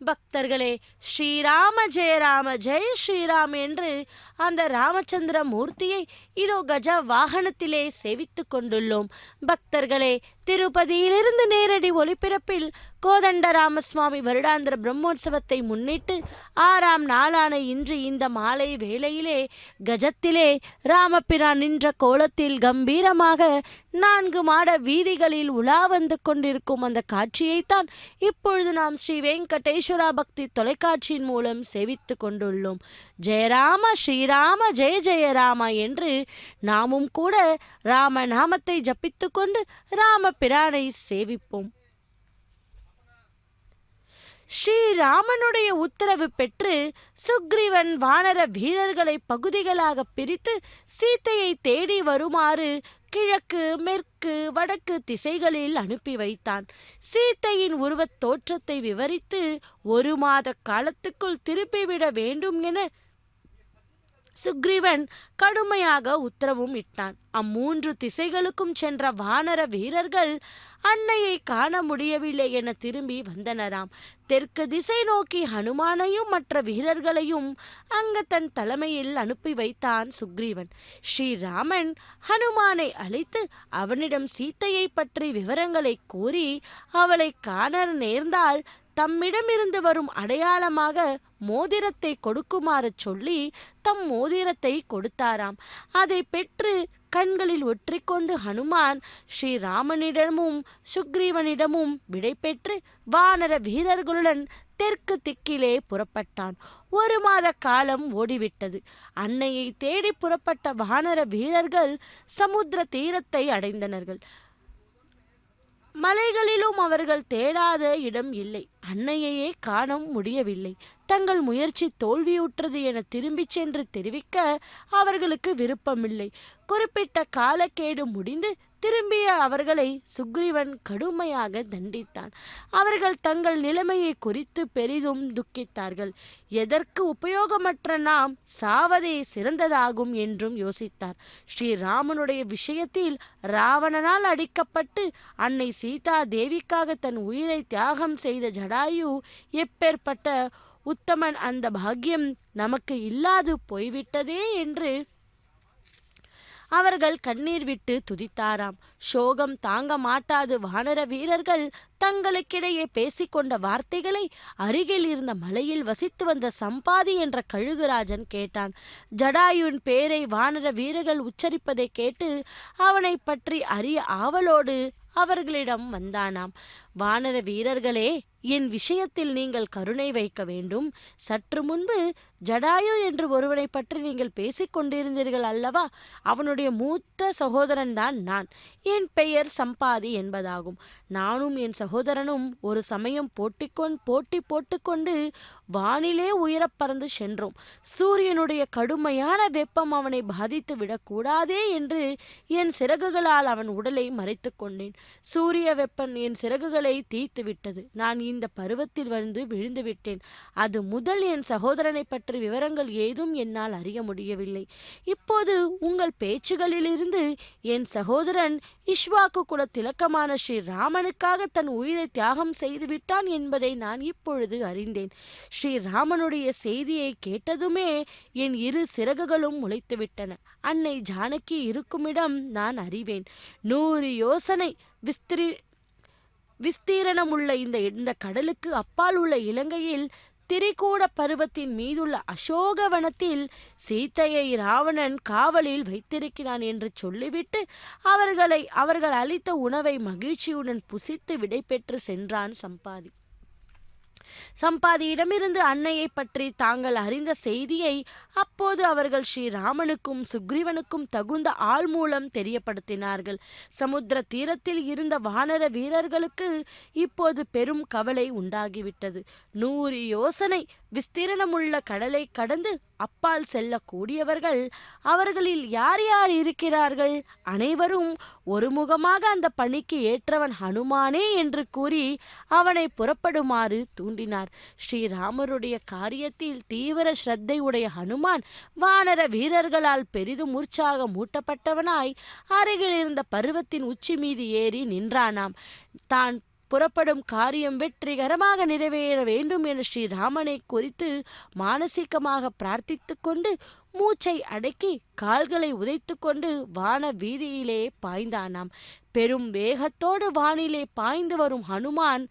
பக்தர்களே, ஸ்ரீராம ஜெய ராம ஜெய ஸ்ரீராம் என்று அந்த ராமச்சந்திர மூர்த்தியை இதோ கஜ வாகனத்திலே சேவித்து கொண்டுள்ளோம். பக்தர்களே, திருப்பதியிலிருந்து நேரடி ஒளிபரப்பில் கோதண்ட ராமசுவாமி வருடாந்திர பிரம்மோற்சவத்தை முன்னிட்டு 6ஆம் நாளான இன்று இந்த மாலை வேளையிலே கஜத்திலே ராமபிரான் நின்ற கோலத்தில் கம்பீரமாக 4 மாட வீதிகளில் உலா வந்து கொண்டிருக்கும் அந்த காட்சியைத்தான் இப்பொழுது நாம் ஸ்ரீ வெங்கடேஸ்வரா பக்தி தொலைக்காட்சியின் மூலம் சேவித்து கொண்டுள்ளோம். ஜெயராம ஸ்ரீராம ஜெய ஜெயராமா என்று நாமும் கூட ராம நாமத்தை ஜபித்து கொண்டு ராம பிரானை சேவிப்போம். ஸ்ரீராமனுடைய உத்தரவு பெற்று சுக்ரீவன் வானர வீரர்களை பகுதிகளாக பிரித்து சீத்தையை தேடி வருமாறு கிழக்கு மேற்கு வடக்கு திசைகளில் அனுப்பி வைத்தான். சீத்தையின் உருவத் தோற்றத்தை விவரித்து 1 மாத காலத்துக்குள் திருப்பிவிட வேண்டும் என சுக்ரீவன் கடுமையாக உத்தரவும் இட்டான். 3 திசைகளுக்கும் சென்ற வானர வீரர்கள் அன்னையை காண முடியவில்லை என திரும்பி வந்தனராம். தெற்கு திசை நோக்கி ஹனுமானையும் மற்ற வீரர்களையும் அங்கதன் தலைமையில் அனுப்பி வைத்தான் சுக்ரீவன். ஸ்ரீராமன் ஹனுமானை அழைத்து அவனிடம் சீத்தையை பற்றி விவரங்களை கூறி அவளை காண நேர்ந்தால் தம்மிடமிருந்து வரும் அடையாளமாக மோதிரத்தை கொடுக்குமாறு சொல்லி தம் மோதிரத்தை கொடுத்தாராம். அதை பெற்று கண்களில் ஒற்றிக்கொண்டு ஹனுமான் ஸ்ரீராமனிடமும் சுக்ரீவனிடமும் விடை பெற்று வானர வீரர்களுடன் தெற்கு திக்கிலே புறப்பட்டான். 1 மாத காலம் ஓடிவிட்டது. அன்னையை தேடி புறப்பட்ட வானர வீரர்கள் சமுத்திர தீரத்தை அடைந்தனர்கள். மலைகளிலும் அவர்கள் தேடாத இடம் இல்லை. அன்னையையே காண முடியவில்லை. தங்கள் முயற்சி தோல்வியுற்றது என திரும்பிச் சென்று தெரிவிக்க அவர்களுக்கு விருப்பமில்லை. குறிப்பிட்ட காலக்கேடு முடிந்து திரும்பிய அவர்களை சுக்ரீவன் கடுமையாக தண்டித்தான். அவர்கள் தங்கள் நிலைமையை குறித்து பெரிதும் துக்கித்தார்கள். எதற்கு உபயோகமற்ற நாம் சாவதே சிறந்ததாகும் என்றும் யோசித்தார். ஸ்ரீராமனுடைய விஷயத்தில் ராவணனால் அடிக்கப்பட்டு அன்னை சீதா தேவிக்காக தன் உயிரை தியாகம் செய்த ஜடாயு எப்பேற்பட்ட உத்தமன், அந்த பாக்கியம் நமக்கு இல்லாது போய்விட்டதே என்று அவர்கள் கண்ணீர் விட்டு துதித்தாராம். சோகம் தாங்க மாட்டாது வானர வீரர்கள் தங்களுக்கிடையே பேசிக்கொண்ட வார்த்தைகளை அருகில் இருந்த மலையில் வசித்து வந்த சம்பாதி என்ற கழுகுராஜன் கேட்டான். ஜடாயுவின் பேரை வானர வீரர்கள் உச்சரிப்பதை கேட்டு அவனை பற்றி அறிய ஆவலோடு அவர்களிடம் வந்தானாம். வானர வீரர்களே, என் விஷயத்தில் நீங்கள் கருணை வைக்க வேண்டும். சற்று முன்பு ஜடாயு என்று ஒருவனை பற்றி நீங்கள் பேசிக் கொண்டிருந்தீர்கள் அல்லவா? அவனுடைய மூத்த சகோதரன் தான் நான். என் பெயர் சம்பாதி என்பதாகும். நானும் என் சகோதரனும் ஒரு சமயம் போட்டி போட்டுக்கொண்டு வானிலே உயரப் பறந்து சென்றோம். சூரியனுடைய கடுமையான வெப்பம் அவனை பாதித்து விடக்கூடாதே என்று என் சிறகுகளால் அவன் உடலை மறைத்து கொண்டேன். சூரிய வெப்பம் என் சிறகுகளை தீர்த்து விட்டது. நான் இந்த பருவத்தில் வந்து விழுந்து விட்டேன். அது முதல் என் சகோதரனை பற்றி விவரங்கள் ஏதும் என்னால் அறிய முடியவில்லை. இப்போது உங்கள் பேச்சுகளிலிருந்து என் சகோதரன் இஷ்வாக்கு குல திலக்கமான ஸ்ரீராமனுக்காக தன் உயிரை தியாகம் செய்து விட்டான் என்பதை நான் இப்பொழுது அறிந்தேன். ஸ்ரீராமனுடைய செய்தியை கேட்டதுமே என் 2 சிறகுகளும் முளைத்துவிட்டன. அன்னை ஜானகி இருக்குமிடம் நான் அறிவேன். 100 யோசனை விஸ்தீரணமுள்ள இந்த கடலுக்கு அப்பால் உள்ள இலங்கையில் திரிகூட பருவத்தின் மீதுள்ள அசோகவனத்தில் சீத்தையை ராவணன் காவலில் வைத்திருக்கிறான் என்று சொல்லிவிட்டு அவர்கள் அளித்த உணவை மகிழ்ச்சியுடன் புசித்து விடை பெற்று சென்றான் சம்பாதி. சம்பாதியிடமிருந்து அன்னையை பற்றி தாங்கள் அறிந்த செய்தியை அப்போது அவர்கள் ஸ்ரீராமனுக்கும் சுக்ரீவனுக்கும் தகுந்த ஆள் மூலம் தெரியப்படுத்தினார்கள். சமுத்திர தீரத்தில் இருந்த வானர வீரர்களுக்கு இப்போது பெரும் கவலை உண்டாகிவிட்டது. 100 யோசனை விஸ்தீரணமுள்ள கடலை கடந்து அப்பால் செல்லக்கூடியவர்கள் அவர்களில் யார் யார் இருக்கிறார்கள்? அனைவரும் ஒருமுகமாக அந்த பணிக்கு ஏற்றவன் ஹனுமானே என்று கூறி அவனை புறப்படுமாறு தூண்டினார். ஸ்ரீராமருடைய காரியத்தில் தீவிர ஸ்ரத்தை உடைய ஹனுமான் வானர வீரர்களால் பெரிதும் உற்சாகம் மூட்டப்பட்டவனாய் அருகில் இருந்த பருவத்தின் உச்சி மீது ஏறி நின்றானாம். தான் புறப்படும் காரியம் வெற்றிகரமாக நிறைவேற வேண்டும் என ஸ்ரீராமனை குறித்து மானசீகமாக பிரார்த்தித்து கொண்டு மூச்சை அடக்கி கால்களை உதைத்து கொண்டு வான வீதியிலே பாய்ந்தானாம். பெரும் வேகத்தோடு வானிலே பாய்ந்து வரும் ஹனுமான்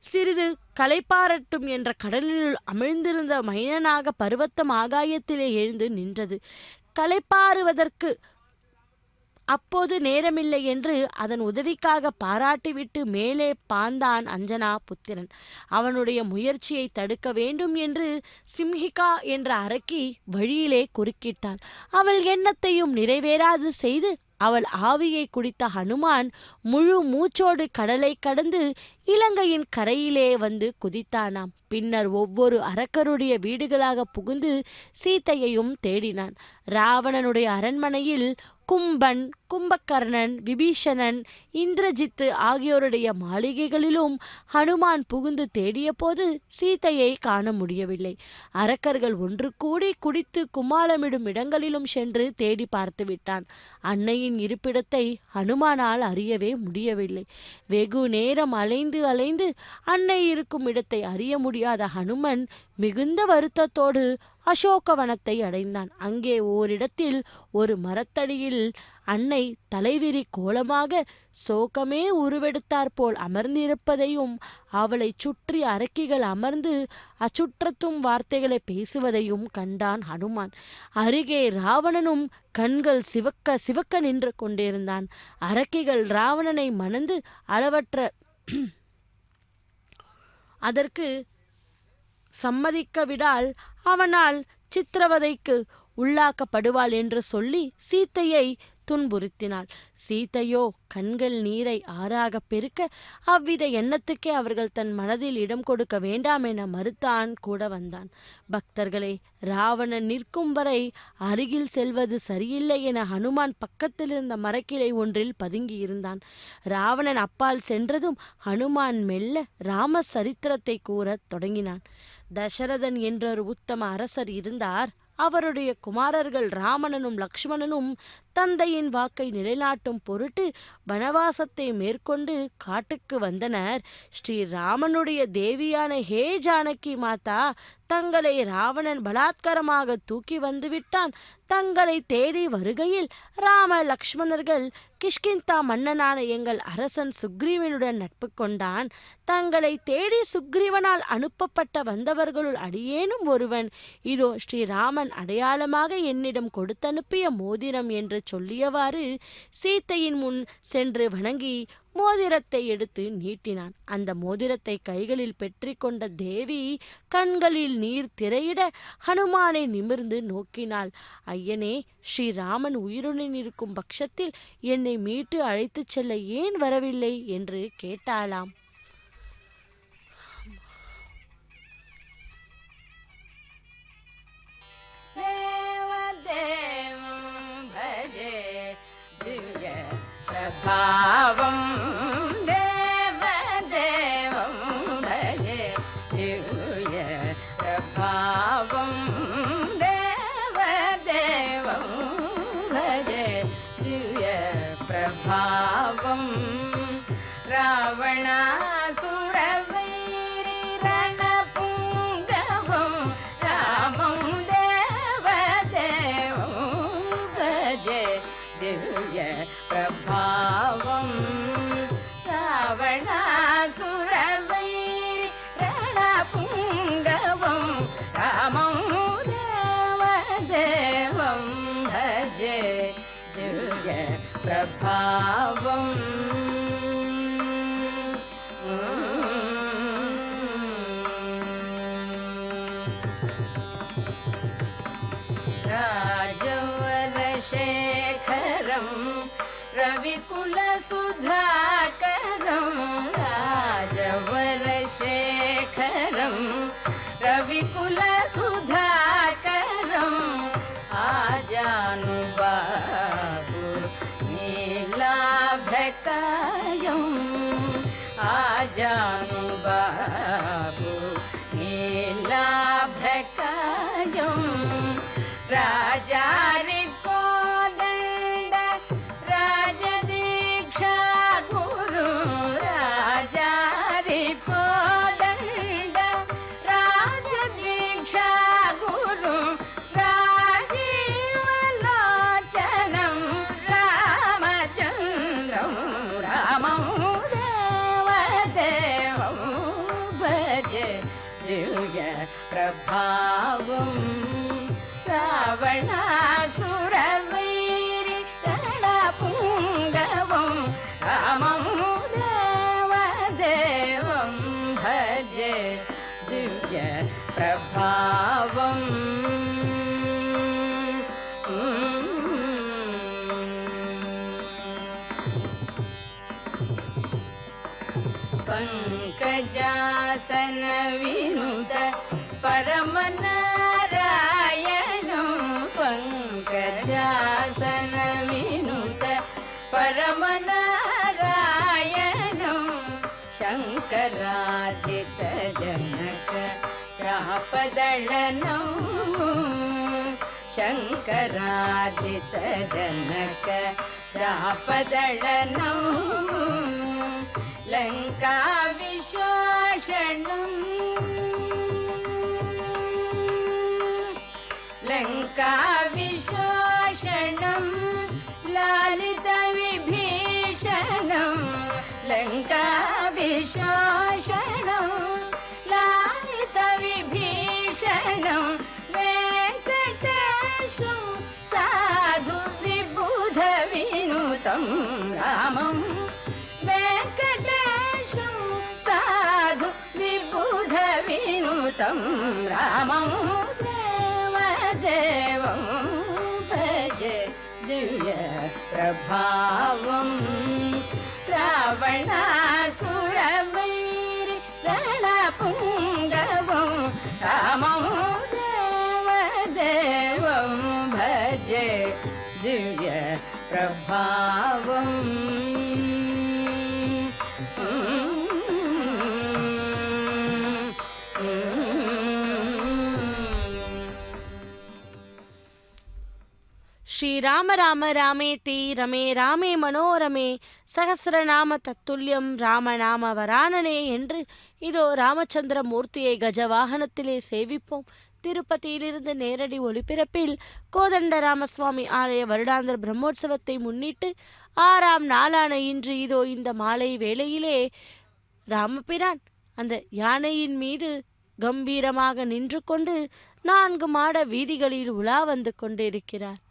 சிறிது களைப்பாரட்டும் என்ற கடலினுள் அமிழ்ந்திருந்த மைனனாக பர்வத்தம் ஆகாயத்திலே எழுந்து நின்றது. களைப்பாறுவதற்கு அப்போது நேரமில்லை என்று அதன் உதவிக்காக பாராட்டிவிட்டு மேலே பாந்தான் அஞ்சனா புத்திரன். அவனுடைய முயற்சியை தடுக்க வேண்டும் என்று சிம்ஹிகா என்ற அரக்கி வழியிலே குறுக்கிட்டாள். அவள் எண்ணத்தையும் நிறைவேறாது செய்து அவள் ஆவியை குடித்த ஹனுமான் முழு மூச்சோடு கடலை கடந்து இலங்கையின் கரையிலே வந்து குதித்தானாம். பின்னர் ஒவ்வொரு அரக்கருடைய வீடுகளாக புகுந்து சீத்தையையும் தேடினான். ராவணனுடைய அரண்மனையில் கும்பன், கும்பகர்ணன், விபீஷணன், இந்திரஜித்து ஆகியோருடைய மாளிகைகளிலும் ஹனுமான் புகுந்து தேடிய போது சீத்தையை காண முடியவில்லை. அரக்கர்கள் ஒன்று கூடி குடித்து கும்மாளமிடும் இடங்களிலும் சென்று தேடி பார்த்து விட்டான். அன்னையின் இருப்பிடத்தை ஹனுமானால் அறியவே முடியவில்லை. வெகு நேரம் அலைந்து அன்னை இருக்கும் இடத்தை அறிய முடியாத ஹனுமன் மிகுந்த வருத்தத்தோடு அசோகவனத்தை அடைந்தான். அங்கே ஓரிடத்தில் ஒரு மரத்தடியில் அன்னை தலைவிரி கோலமாக சோகமே உருவெடுத்தாற்போல் அமர்ந்திருப்பதையும் அவளை சுற்றி அரக்கிகள் அமர்ந்து அச்சுற்றத்தும் வார்த்தைகளை பேசுவதையும் கண்டான் ஹனுமான். அருகே ராவணனும் கண்கள் சிவக்க சிவக்க நின்று கொண்டிருந்தான். அரக்கிகள் ராவணனை மணந்து அளவற்ற அதற்கு சம்மதிக்கவிடால் அவனால் சித்திரவதைக்கு உள்ளாக்கப்படுவாள் என்று சொல்லி சீத்தையை துன்புறுத்தினாள். சீத்தையோ கண்கள் நீரை ஆறாக பெருக்க அவ்வித எண்ணத்துக்கே அவர்கள் தன் மனதில் இடம் கொடுக்க வேண்டாம் என மறுத்தான் கூட வந்தான். பக்தர்களே, ராவணன் நிற்கும் வரை அருகில் செல்வது சரியில்லை என ஹனுமான் பக்கத்தில் இருந்த மரக்கிளை ஒன்றில் பதுங்கி இருந்தான். ராவணன் அப்பால் சென்றதும் ஹனுமான் மெல்ல ராம சரித்திரத்தை கூறத் தொடங்கினான். தசரதன் என்றொரு உத்தம அரசர் இருந்தார். அவருடைய குமாரர்கள் ராமணனும் லக்ஷ்மணனும் தந்தையின் வாக்கை நிலைநாட்டும் பொருட்டு வனவாசத்தை மேற்கொண்டு காட்டுக்கு வந்தனர். ஸ்ரீராமனுடைய தேவியான ஹே ஜானகி மாதா தங்களை ராவணன் பலாத்காரமாக தூக்கி வந்துவிட்டான். தங்களை தேடி வருகையில் ராம லக்ஷ்மணர்கள் கிஷ்கிந்தா மன்னனான எங்கள் அரசன் சுக்ரீவனுடன் நட்பு கொண்டான். தங்களை தேடி சுக்ரீவனால் அனுப்பப்பட்ட வந்தவர்களுள் அடியேனும் ஒருவன். இதோ ஸ்ரீராமன் அடையாளமாக என்னிடம் கொடுத்தனுப்பிய மோதிரம் என்று சொல்லியவாறு சீத்தையின் முன் சென்று வணங்கி மோதிரத்தை எடுத்து நீட்டினான். அந்த மோதிரத்தை கைகளில் பெற்றிக்கொண்ட தேவி கண்களில் நீர் திரையிட ஹனுமானை நிமிர்ந்து நோக்கினாள். ஐயனே, ஸ்ரீராமன் உயிருடன் இருக்கும் பட்சத்தில் என்னை மீட்டு அழைத்துச் செல்ல ஏன் வரவில்லை என்று கேட்டாளாம். பாவம் தேவதேவம் பஜே திவ்ய பிரபாவம் தேவதேவம் பஜே திவ்ய பிரபாவம் ராவணாசுரவைரி ரணபுங்கவம் ராமம் தேவதேவம் பஜே திவ்ய பிரபாவம் ராவணாசுரவைரி ரணபுங்கவம் ராமம் தேவதேவம் பஜே திவ்ய பிரபாவம் ராஜவரசேகரம் रविकुलसुधाकरं राजवरशेखरं रविकुलसुधाकरं आजानुबाहु नीलाभकायं आजानुबाहु नीलाभकायं राजा प्रभावं रावणासुरवैरि रणपुङ्गवं रामं देवदेवं भजे दिव्य प्रभावम् पङ्कजासन विनुत परमनारायणं पङ्कजासन विनुत परमनारायणं शङ्करार्जित जनक चापदळनं शङ्करार्जित जनक चापदळनं लङ्का विश्वासनं लङ्का विश्वासनं लालितविभीषणं लङ्का विश्वासनं लालितविभीषणं वेङ्कटेशं साधु विबुधविनुतं रामं वेङ्कटेशं साधु विबुधविनुतं रामं देवदेवं भजे दिव्य प्रभावं रावणासुरवैरि रणपुङ्गवं रामं देवदेवं भजे दिव्य प्रभावम् ஸ்ரீராம ராம ராமேதி ரமே ராமே மனோரமே சகசிரநாம தத்துல்யம் ராமநாம வரானனே என்று இதோ ராமச்சந்திர மூர்த்தியை கஜவாகனத்திலே சேவிப்போம். திருப்பதியிலிருந்து நேரடி ஒளிபரப்பில் கோதண்ட ராமசுவாமி ஆலய வருடாந்திர பிரம்மோற்சவத்தை முன்னிட்டு 6ஆம் நாளான இன்று இதோ இந்த மாலை வேளையிலே ராமபிரான் அந்த யானையின் மீது கம்பீரமாக நின்று கொண்டு 4 மாட வீதிகளில் உலா வந்து கொண்டிருக்கிறார்.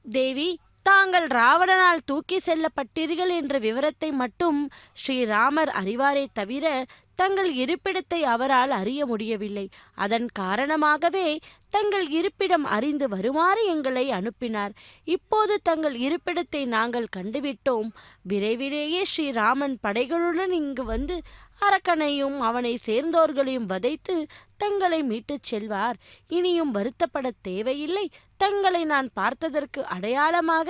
தேவி, தாங்கள் ராவணனால் தூக்கி செல்லப்பட்டீர்கள் என்ற விவரத்தை மட்டும் ஸ்ரீராமர் அறிவாரே தவிர தங்கள் இருப்பிடத்தை அவரால் அறிய முடியவில்லை. அதன் காரணமாகவே தங்கள் இருப்பிடம் அறிந்து வருமாறு எங்களை அனுப்பினார். இப்போது தங்கள் இருப்பிடத்தை நாங்கள் கண்டுவிட்டோம். விரைவிலேயே ஸ்ரீராமன் படைகளுடன் இங்கு வந்து அரக்கனையும் அவனை சேர்ந்தோர்களையும் வதைத்து தங்களை மீட்டுச் செல்வார். இனியும் வருத்தப்பட தேவையில்லை. தங்களை நான் பார்த்ததற்கு அடையாளமாக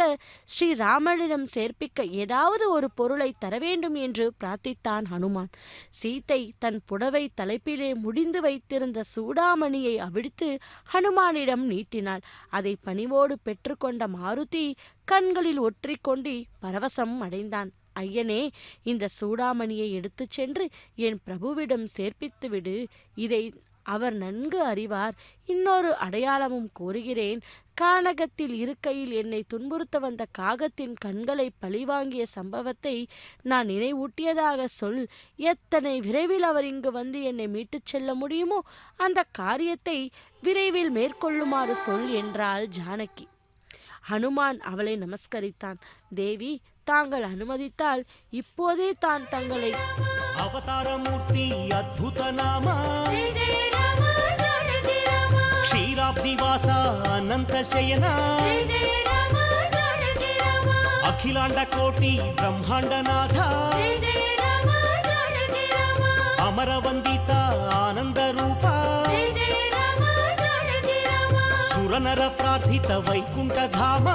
ஸ்ரீராமனிடம் சேர்ப்பிக்க ஏதாவது ஒரு பொருளை தர வேண்டும் என்று பிரார்த்தித்தான் ஹனுமான். சீத்தை தன் புடவை தலைப்பிலே முடிந்து வைத்திருந்த சூடாமணியை அவிழ்த்து ஹனுமானிடம் நீட்டினாள். அதை பணிவோடு பெற்றுக்கொண்ட மாருதி கண்களில் ஒற்றிக்கொண்டு பரவசம் அடைந்தான். ஐயனே, இந்த சூடாமணியை எடுத்துச் சென்று என் பிரபுவிடம் சேர்ப்பித்துவிடு. இதை அவர் நன்கு அறிவார். இன்னொரு அடையாளமும் கோருகிறேன். கானகத்தில் இருக்கையில் என்னை துன்புறுத்த வந்த காகத்தின் கண்களை பழிவாங்கிய சம்பவத்தை நான் நினைவூட்டியதாக சொல். எத்தனை விரைவில் அவர் இங்கு வந்து என்னை மீட்டுச் செல்ல முடியுமோ அந்த காரியத்தை விரைவில் மேற்கொள்ளுமாறு சொல் என்றாள் ஜானகி. ஹனுமான் அவளை நமஸ்கரித்தான். தேவி, தாங்கள் அனுமதித்தால் இப்போதே தான் தங்களை அவதாரமூர்த்தி அத்புத நாம ಕ್ಷೀರಾಬ್ಧಿವಾಸ ಅನಂತ ಶಯನ ಅಖಿಲಾಂಡ ಕೋಟಿ ಬ್ರಹ್ಮಾಂಡನಾಥ ಅಮರವಂದಿತ ಆನಂದ ರೂಪ ಸುರನರ ಪ್ರಾರ್ಥಿತ ವೈಕುಂಠ ಧಾಮ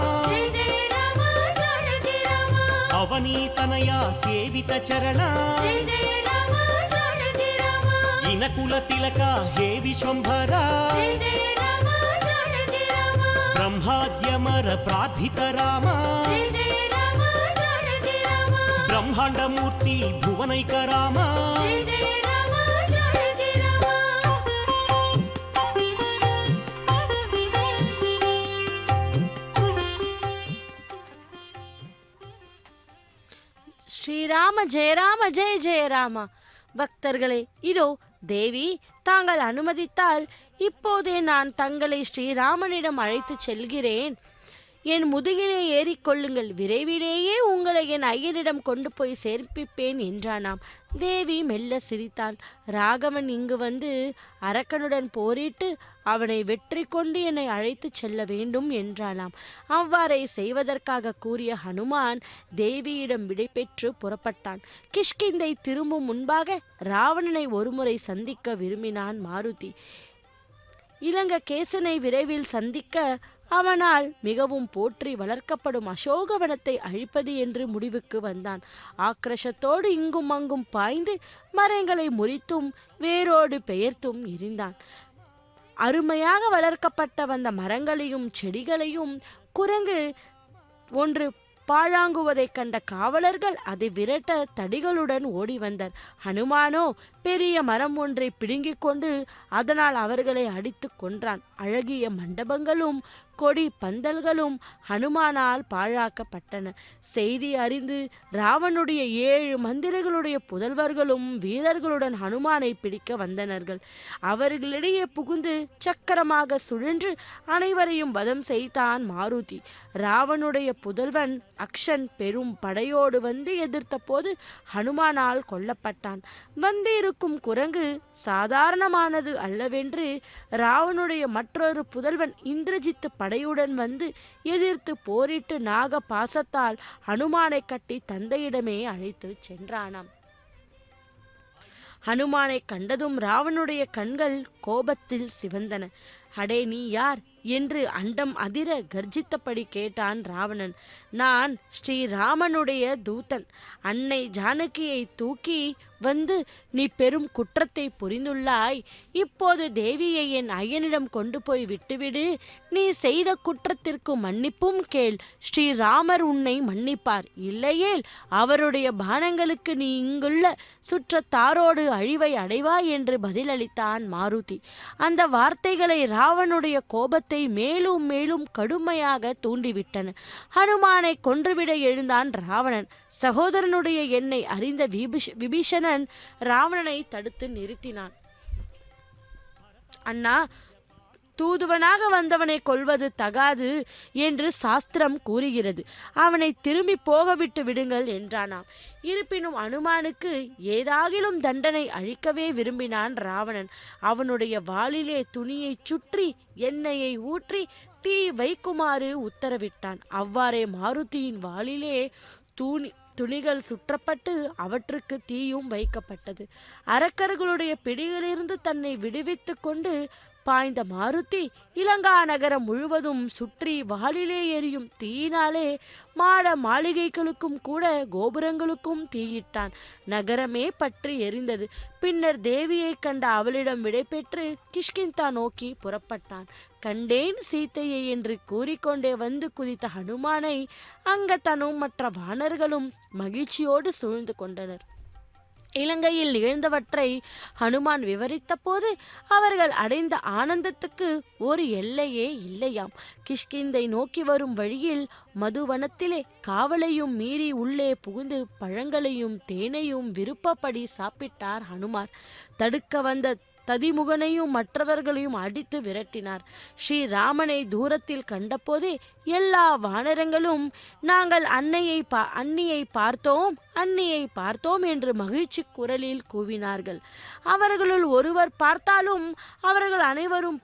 ಅವನೀತನಯ ಸೇವಿತ ಚರಣ ಇನಕುಲ ತಿಲಕ ಹೇ ವಿಶ್ವಂಭರ ಬ್ರಹ್ಮಾದ್ಯಮರ ಪ್ರಾರ್ಥಿತ ರಾಮ ಬ್ರಹ್ಮಾಂಡ ಮೂರ್ತಿ ಭುವನೈಕ ರಾಮ ஜெயராம ஜெயராம ஜெய ஜெயராமா. பக்தர்களே, இதோ தேவி தாங்கள் அனுமதித்தால் இப்போதே நான் தங்களை ஸ்ரீராமனிடம் அழைத்து செல்கிறேன். என் முதுகிலே ஏறிக்கொள்ளுங்கள், விரைவிலேயே உங்களை என் ஐயனிடம் கொண்டு போய் சேர்ப்பிப்பேன் என்றானாம். தேவி மெல்ல சிரித்தாள். ராகவன் இங்கு வந்து அரக்கனுடன் போரிட்டு அவனை வெற்றி கொண்டு என்னை அழைத்து செல்ல வேண்டும் என்றானாம். அவ்வாறே செய்வதற்காக கூறிய ஹனுமான் தேவியிடம் விடைபெற்று புறப்பட்டான். கிஷ்கிந்தை திரும்பும் முன்பாக ராவணனை ஒருமுறை சந்திக்க விரும்பினான் மாருதி. இலங்ககேசனை விரைவில் சந்திக்க அவனால் மிகவும் போற்றி வளர்க்கப்படும் அசோகவனத்தை அழிப்பது என்று முடிவுக்கு வந்தான். ஆக்ரோஷத்தோடு இங்கும் அங்கும் பாய்ந்து மரங்களை முறித்தும் வேரோடு பெயர்த்தும் எரிந்தான். அருமையாக வளர்க்கப்பட்ட வந்த மரங்களையும் செடிகளையும் குரங்கு ஒன்று பாழாங்குவதைக் கண்ட காவலர்கள் அதை விரட்ட தடிகளுடன் ஓடி வந்தார். ஹனுமானோ பெரிய மரம் ஒன்றை பிடுங்கிக் கொண்டு அதனால் அவர்களை அடித்து கொன்றான். அழகிய மண்டபங்களும் கொடி பந்தல்களும் ஹனுமானால் பாழாக்கப்பட்டன. செய்தி அறிந்து ராவனுடைய 7 மந்திரிகளுடைய புதல்வர்களும் வீரர்களுடன் ஹனுமானை பிடிக்க வந்தனர்கள். அவர்களிடையே புகுந்து சக்கரமாக சுழன்று அனைவரையும் வதம் செய்தான் மாருதி. ராவனுடைய புதல்வன் அக்ஷன் பெரும் படையோடு வந்து எதிர்த்த போது ஹனுமானால் கொல்லப்பட்டான். வந்திருக்கும் குரங்கு சாதாரணமானது அல்லவென்று ராவனுடைய மற்றொரு புதல்வன் இந்திரஜித்து படையுடன் வந்து எதிர்த்து போரிட்டு நாக பாசத்தால் ஹனுமானை கட்டி தந்தையிடமே அழைத்து சென்றானாம். ஹனுமானை கண்டதும் ராவனுடைய கண்கள் கோபத்தில் சிவந்தன. அடே, நீ யார் என்று அண்டம் அதிர கர்ஜித்தபடி கேட்டான் ராவணன். நான் ஸ்ரீராமனுடைய தூதன். அன்னை ஜானகியை தூக்கி வந்து நீ பெரும் குற்றத்தை புரிந்துள்ளாய். இப்போது தேவியை என் ஐயனிடம் கொண்டு போய் விட்டுவிடு. நீ செய்த குற்றத்திற்கு மன்னிப்பும் கேள். ஸ்ரீராமர் உன்னை மன்னிப்பார். இல்லையேல் அவருடைய பானங்களுக்கு நீ இங்குள்ள சுற்றத்தாரோடு அழிவை அடைவாய் என்று பதிலளித்தான் மாருதி. அந்த வார்த்தைகளை ராவனுடைய கோபத்தை மேலும் மேலும் கடுமையாக தூண்டிவிட்டன. ஹனுமானை கொன்றுவிட எழுந்தான் ராவணன். சகோதரனுடைய எண்ணை அறிந்த விபீஷணன் ராவணனை தடுத்து நிறுத்தினான். அண்ணா, தூதுவனாக வந்தவனை கொல்வது தகாது என்று சாஸ்திரம் கூறுகிறது. அவனை திரும்பி போகவிட்டு விடுங்கள் என்றானாம். இருப்பினும் அனுமானுக்கு ஏதாகிலும் தண்டனை அழிக்கவே விரும்பினான் ராவணன். அவனுடைய வாளிலே துணியை சுற்றி எண்ணெயை ஊற்றி தீ வைக்குமாறு உத்தரவிட்டான். அவ்வாறே மாருதியின் வாளிலே துணிகள் சுற்றப்பட்டு அவற்றுக்கு தீயும் வைக்கப்பட்டது. அரக்கர்களுடைய பிடியிலிருந்து தன்னை விடுவித்து கொண்டு பாய்ந்த மாருதி இலங்கா நகரம் முழுவதும் சுற்றி வாளிலே எரியும் தீயினாலே மாட மாளிகைகளுக்கும் கூட கோபுரங்களுக்கும் தீயிட்டான். நகரமே பற்றி எரிந்தது. பின்னர் தேவியை கண்ட அவளிடம் விடைபெற்று கிஷ்கிந்தா நோக்கி புறப்பட்டான். கண்டேன் சீத்தையை என்று கூறிக்கொண்டே வந்து குதித்த ஹனுமானை அங்கதனும் மற்ற வானர்களும் மகிழ்ச்சியோடு சூழ்ந்து கொண்டனர். இலங்கையில் நிகழ்ந்தவற்றை ஹனுமான் விவரித்த போது அவர்கள் அடைந்த ஆனந்தத்துக்கு ஒரு எல்லையே இல்லையாம். கிஷ்கிந்தை நோக்கி வரும் வழியில் மதுவனத்திலே காவலையும் மீறி உள்ளே புகுந்து பழங்களையும் தேனையும் விருப்பப்படி சாப்பிட்டார் ஹனுமார். தடுக்க வந்த ததிமுகனையும் மற்றவர்களையும் அடித்து விரட்டினார். ஸ்ரீராமனை தூரத்தில் கண்டபோதே எல்லா வானரங்களும் நாங்கள் அன்னியை பார்த்தோம் என்று மகிழ்ச்சி குரலில் கூவினார்கள். அவர்களுள் ஒருவர் பார்த்தாலும் அவர்கள் அனைவரும்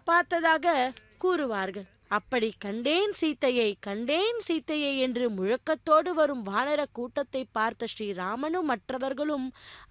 பார்த்ததாக கூறுவார்கள். அப்படி கண்டேன் சீத்தையை என்று முழக்கத்தோடு வரும் வானர கூட்டத்தை பார்த்த ஸ்ரீராமனும் மற்றவர்களும்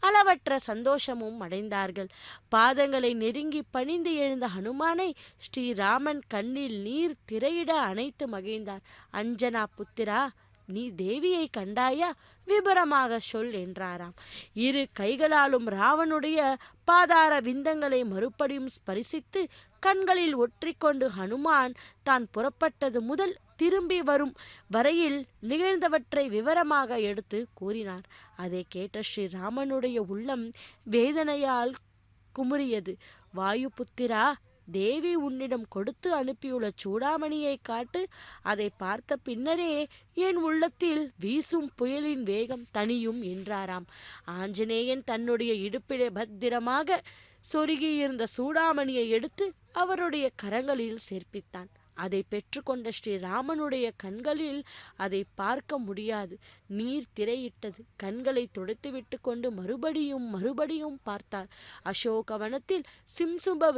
அளவற்ற சந்தோஷமும் அடைந்தார்கள். பாதங்களை நெருங்கி பணிந்து எழுந்த ஹனுமானை ஸ்ரீராமன் கண்ணில் நீர் திரையிட அணைத்து மகிழ்ந்தார். அஞ்சனா புத்திரா, நீ தேவியை கண்டாயா? விபரமாக சொல் என்றாராம். 2 கைகளாலும் ராவனுடைய பாதார விந்தங்களை மறுபடியும் ஸ்பரிசித்து கண்களில் ஒற்றிக்கொண்டு ஹனுமான் தான் புறப்பட்டது முதல் திரும்பி வரும் வரையில் நிகழ்ந்தவற்றை விவரமாக எடுத்து கூறினார். அதை கேட்ட ஸ்ரீராமனுடைய உள்ளம் வேதனையால் குமுறியது. வாயு புத்திரா, தேவி உன்னிடம் கொடுத்து அனுப்பியுள்ள சூடாமணியை காட்டு, அதை பார்த்த பின்னரே என் உள்ளத்தில் வீசும் புயலின் வேகம் தனியும் என்றாராம். ஆஞ்சநேயன் தன்னுடைய இடுப்பிலே பத்திரமாக சொருகியிருந்த சூடாமணியை எடுத்து அவருடைய கரங்களில் சேர்ப்பித்தான். அதை பெற்றுக்கொண்ட ஸ்ரீராமனுடைய கண்களில் அதை பார்க்க முடியாது. நீர் திரையிட்டது. கண்களை துடைத்துவிட்டு கொண்டு மறுபடியும் பார்த்தார். அசோகவனத்தில் சிம்சுப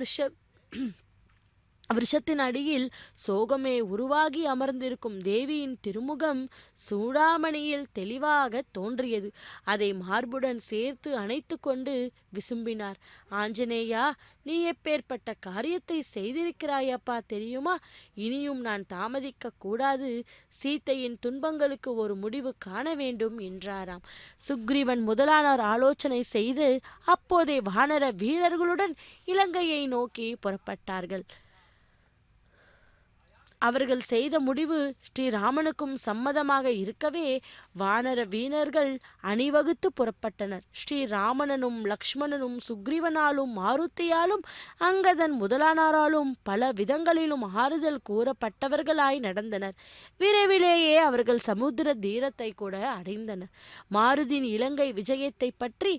விருஷத்தின் அடியில் சோகமே உருவாகி அமர்ந்திருக்கும் தேவியின் திருமுகம் சூடாமணியில் தெளிவாக தோன்றியது. அதை மார்புடன் சேர்த்து அணைத்து கொண்டு விசும்பினார். ஆஞ்சநேயா, நீ எப்பேற்பட்ட காரியத்தை செய்திருக்கிறாயப்பா தெரியுமா? இனியும் நான் தாமதிக்க கூடாது. சீத்தையின் துன்பங்களுக்கு ஒரு முடிவு காண வேண்டும் என்றாராம். சுக்ரீவன் முதலானோர் ஆலோசனை செய்து அப்போதே வானர வீரர்களுடன் இலங்கையை நோக்கி புறப்பட்டார்கள். அவர்கள் செய்த முடிவு ஸ்ரீராமனுக்கும் சம்மதமாக இருக்கவே வானர வீரர்கள் அணிவகுத்து புறப்பட்டனர். ஸ்ரீராமனும் லக்ஷ்மணனும் சுக்ரீவனாலும் மாருத்தியாலும் அங்கதன் முதலானாராலும் பல விதங்களிலும் ஆறுதல் கூறப்பட்டவர்களாய் நடந்தனர். விரைவிலேயே அவர்கள் சமுத்திர தீரத்தை கூட அடைந்தனர். மாருதியின் இலங்கை விஜயத்தை பற்றி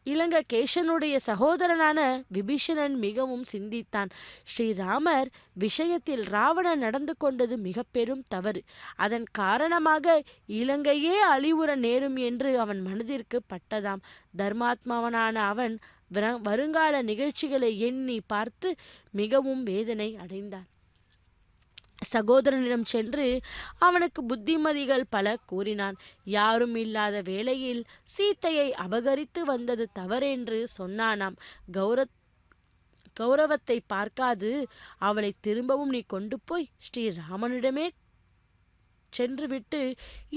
இலங்ககேசனுடைய சகோதரனான விபீஷணன் மிகவும் சிந்தித்தான். ஸ்ரீராமர் விஷயத்தில் ராவணன் நடந்து கொண்டது மிக பெரும் தவறு. அதன் காரணமாக இலங்கையே அழிவுற நேரும் என்று அவன் மனதிற்கு பட்டதாம். தர்மாத்மாவனான அவன் வருங்கால நிகழ்ச்சிகளை எண்ணி பார்த்து மிகவும் வேதனை அடைந்தான். சகோதரனிடம் சென்று அவனுக்கு புத்திமதிகள் பல கூறினான். யாரும் இல்லாத வேளையில் சீத்தையை அபகரித்து வந்தது தவறென்று சொன்னானாம். கௌரவத்தை பார்க்காது அவளை திரும்பவும் நீ கொண்டு போய் ஸ்ரீராமனிடமே சென்றுவிட்டு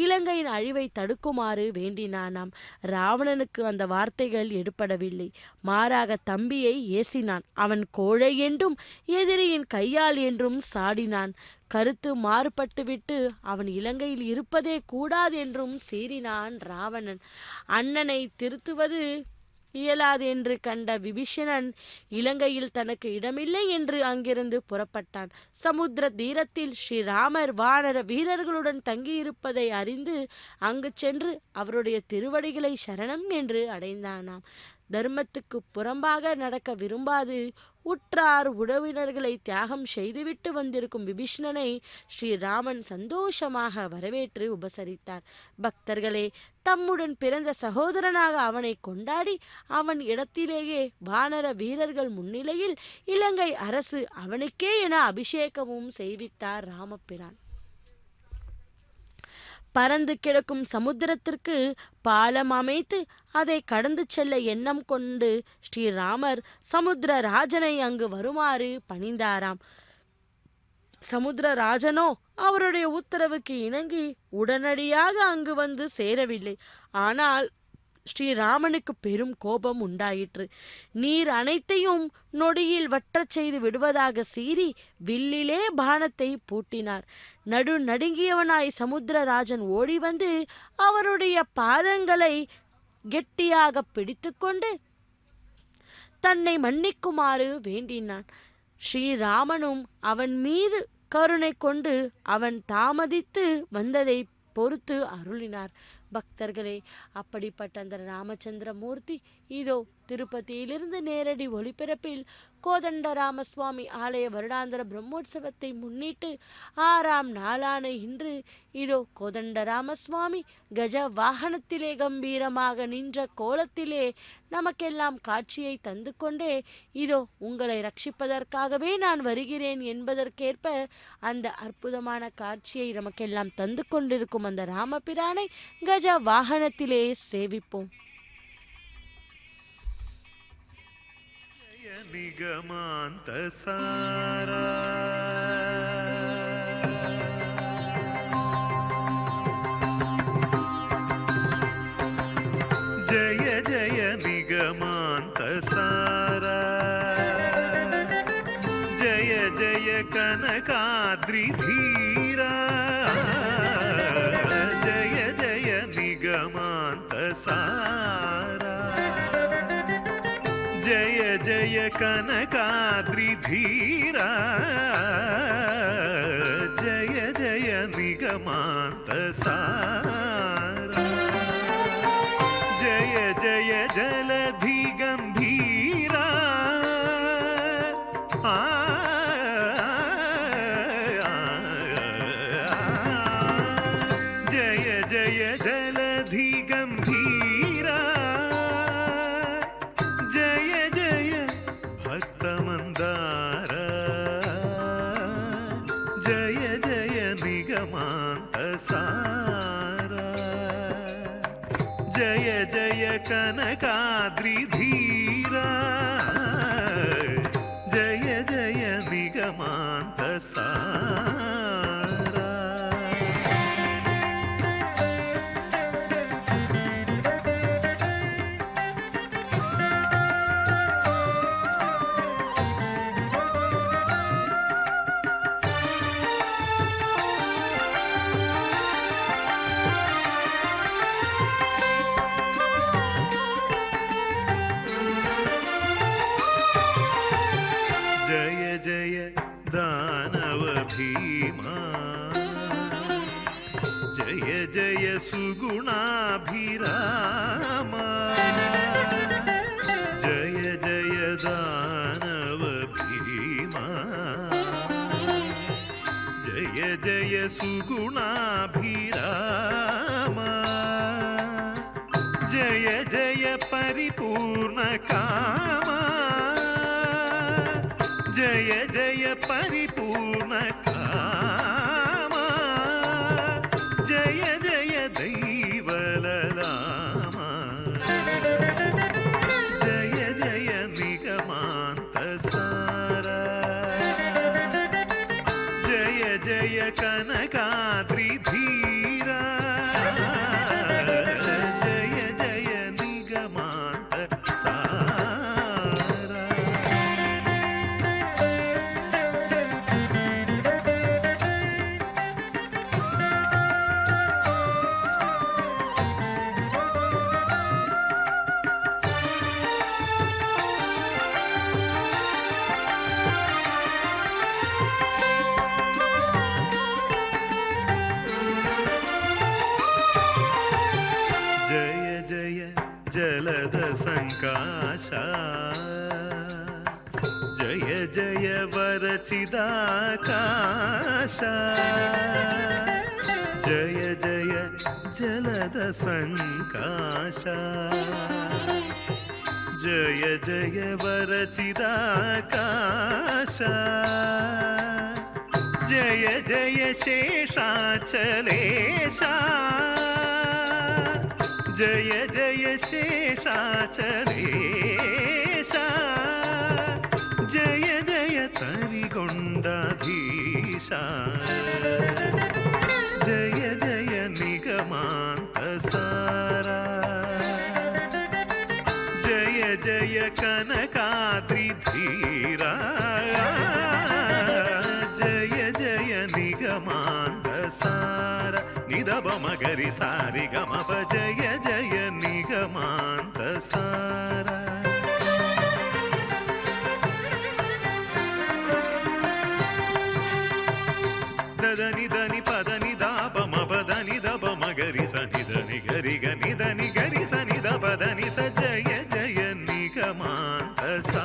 இலங்கையின் அழிவை தடுக்குமாறு வேண்டினானாம். ராவணனுக்கு அந்த வார்த்தைகள் எடுபடவில்லை. மாறாக தம்பியை ஏசினான். அவன் கோழை என்றும் எதிரியின் கையால் என்றும் சாடினான். கருத்து மாறுபட்டுவிட்டு அவன் இலங்கையில் இருப்பதே கூடாது என்றும் சீறினான் ராவணன். அண்ணனை திருத்துவது இயலாது என்று கண்ட விபீஷணன் இலங்கையில் தனக்கு இடமில்லை என்று அங்கிருந்து புறப்பட்டான். சமுத்திர தீரத்தில் ஸ்ரீராமர் வானர வீரர்களுடன் தங்கியிருப்பதை அறிந்து அங்கு சென்று அவருடைய திருவடிகளை சரணம் என்று அடைந்தானாம். தர்மத்துக்கு புறம்பாக நடக்க விரும்பாது உற்றார் உறவினர்களை தியாகம் செய்துவிட்டு வந்திருக்கும் விபீஷணனை ஸ்ரீராமன் சந்தோஷமாக வரவேற்று உபசரித்தார். பக்தர்களே, தம்முடன் பிறந்த சகோதரனாக அவனை கொண்டாடி அவன் இடத்திலேயே வானர வீரர்கள் முன்னிலையில் இலங்கை அரசு அவனுக்கே என அபிஷேகமும் செய்வித்தார் ராமபிரான். பறந்து கிடக்கும் சமுத்திரத்திற்கு பாலம் அமைத்து அதை கடந்து செல்ல எண்ணம் கொண்டு ஸ்ரீராமர் சமுத்திர ராஜனை அங்கு வருமாறு பணிந்தாராம். சமுத்திரராஜனோ அவருடைய உத்தரவுக்கு இணங்கி உடனடியாக அங்கு வந்து சேரவில்லை. ஆனால் ஸ்ரீராமனுக்கு பெரும் கோபம் உண்டாயிற்று. நீர் அனைத்தையும் நொடியில் வற்றச் செய்து விடுவதாக சீறி வில்லிலே பானத்தை பூட்டினார். நடுங்கியவனாய் சமுத்திரராஜன் ஓடி வந்து அவருடைய பாதங்களை கெட்டியாக பிடித்து கொண்டு தன்னை மன்னிக்குமாறு வேண்டினான். ஸ்ரீராமனும் அவன் மீது கருணை கொண்டு அவன் தாமதித்து வந்ததை பொறுத்து அருளினார். பக்தர்களே, அப்படிப்பட்ட அந்த ராமச்சந்திரமூர்த்தி இதோ திருப்பதியிலிருந்து நேரடி ஒளிபரப்பில் கோதண்டராமசுவாமி ஆலய வருடாந்திர பிரம்மோற்சவத்தை முன்னிட்டு 6ஆம் நாளான இன்று இதோ கோதண்டராமசுவாமி கஜ வாகனத்திலே கம்பீரமாக நின்ற கோலத்திலே நமக்கெல்லாம் காட்சியை தந்து கொண்டே இதோ உங்களை ரட்சிப்பதற்காகவே நான் வருகிறேன் என்பதற்கேற்ப அந்த அற்புதமான காட்சியை நமக்கெல்லாம் தந்து கொண்டிருக்கும் அந்த ராமபிரானை கஜ வாகனத்திலே சேவிப்போம். நிகமாந்த சாரா ஜய ஜய நிகமாந்த சாரா ஜய ஜய கனகாத்ரி தீரா ஜய ஜய நிகமாந்த சாரா ஜய ஜய कनकाद्रिधीरा जय जय निगमान्तसारा जय जय जलधि गम्भीरा जय जय जलधि गम्भीरा जय जय भक्तमन्दारा जय जय निगमान्तसारा जय जय कनकाद्रिधीरा जय जय निगमान्तसारा जय जय दानव भीमा जय जय सुगुणाभिरामा जय जय दानव भीमा जय जय सुगुणाभिरामा जय जय परिपूर्ण कामा जय जय परिपूर्ण कामा जय जय दैवललामा जय जय निगमान्तसारा जय जय कनकाद्रिधीरा जय जय निगमान्तसारा जय जय जलद संकाशा जय जय वरचिदाकाशा जय जय जलद संकाशा जय जय वरचिदाकाशा जय जय शेषाचलेशा जय जय शेषाचलेशा जय जय तरिगोण्डाधीशा जय जय निगमान्तसारा जय जय कनकाद्रिधीरा जय जय निगमान्तसारा निदप मगरि सारि गमप जय जय निगमान्तसारा ददनि दनि पदनि दाप मपदनि दप मगरि सनि दनि गरि गनि दनि गरि सनि दप दनि स जय जय निगमान्तसारा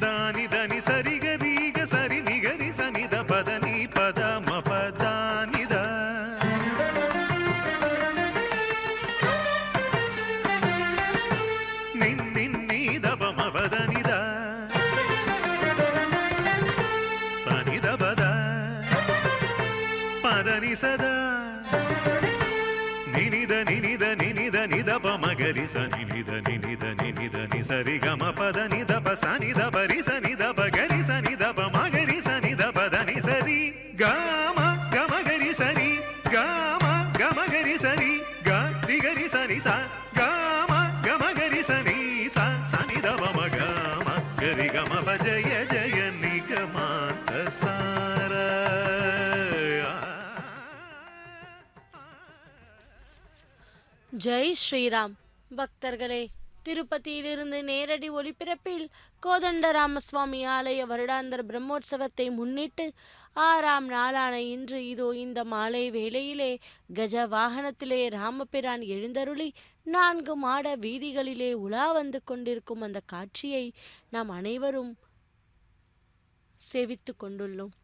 दानि दनि सरि गरि ग सरि नि गरि सनि द पदनि पद मपदानि द निन्नि दप मपदनि द सनि द पद पदनि सदा निनिद निनिद निनिद निदप मगरि सनि निद निनिद निनिद नि सरि गम पद निदप सनि द परि सनि द पगरि सनि द प मगरि सनि द पद नि सरि गम गम गरि सरि गम गम गरि सरि ग दि गरि सनि सा गम गम गरि सनि सा सनि द प म गम गरि गम प जय जय निगमान्तसारा ஜெய் ஸ்ரீராம். பக்தர்களே, திருப்பதியிலிருந்து நேரடி ஒளிபரப்பில் கோதண்டராமசுவாமி ஆலய வருடாந்திர பிரம்மோற்சவத்தை முன்னிட்டு 6ஆம் நாளான இன்று இதோ இந்த மாலை வேளையிலே கஜ வாகனத்திலே ராமபிரான் எழுந்தருளி 4 மாட வீதிகளிலே உலா வந்து கொண்டிருக்கும் அந்த காட்சியை நாம் அனைவரும் சேவித்து கொண்டுள்ளோம்.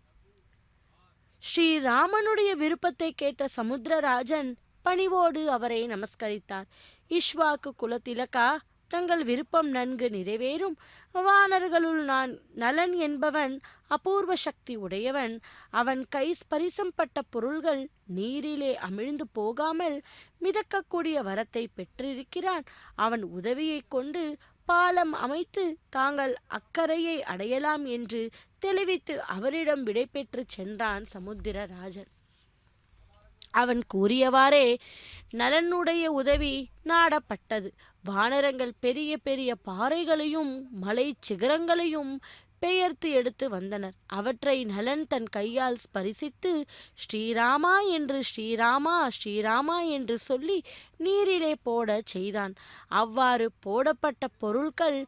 ஸ்ரீராமனுடைய விருப்பத்தை கேட்ட சமுத்திரராஜன் பணிவோடு அவரை நமஸ்கரித்தார். இஷ்வாக்கு குலத்திலகா, தங்கள் விருப்பம் நன்கு நிறைவேறும். வானர்களுள் நான் நலன் என்பவன் அபூர்வ சக்தி உடையவன். அவன் கை ஸ்பரிசம் பட்ட பொருள்கள் நீரிலே அமிழ்ந்து போகாமல் மிதக்கக்கூடிய வரத்தை பெற்றிருக்கிறான். அவன் உதவியை கொண்டு பாலம் அமைத்து தாங்கள் அக்கறையை அடையலாம் என்று தெளிவித்து அவரிடம் விடை பெற்று சென்றான் சமுத்திரராஜன். அவன் கூறியவாறே நலனுடைய உதவி நாடப்பட்டது. வானரங்கள் பெரிய பெரிய பாறைகளையும் மலை சிகரங்களையும் பெயர்த்து எடுத்து வந்தனர். அவற்றை நலன் தன் கையால் ஸ்பரிசித்து ஸ்ரீராமா என்று ஸ்ரீராமா ஸ்ரீராமா என்று சொல்லி நீரிலே போட செய்தான். அவ்வாறு போடப்பட்ட பொருட்கள்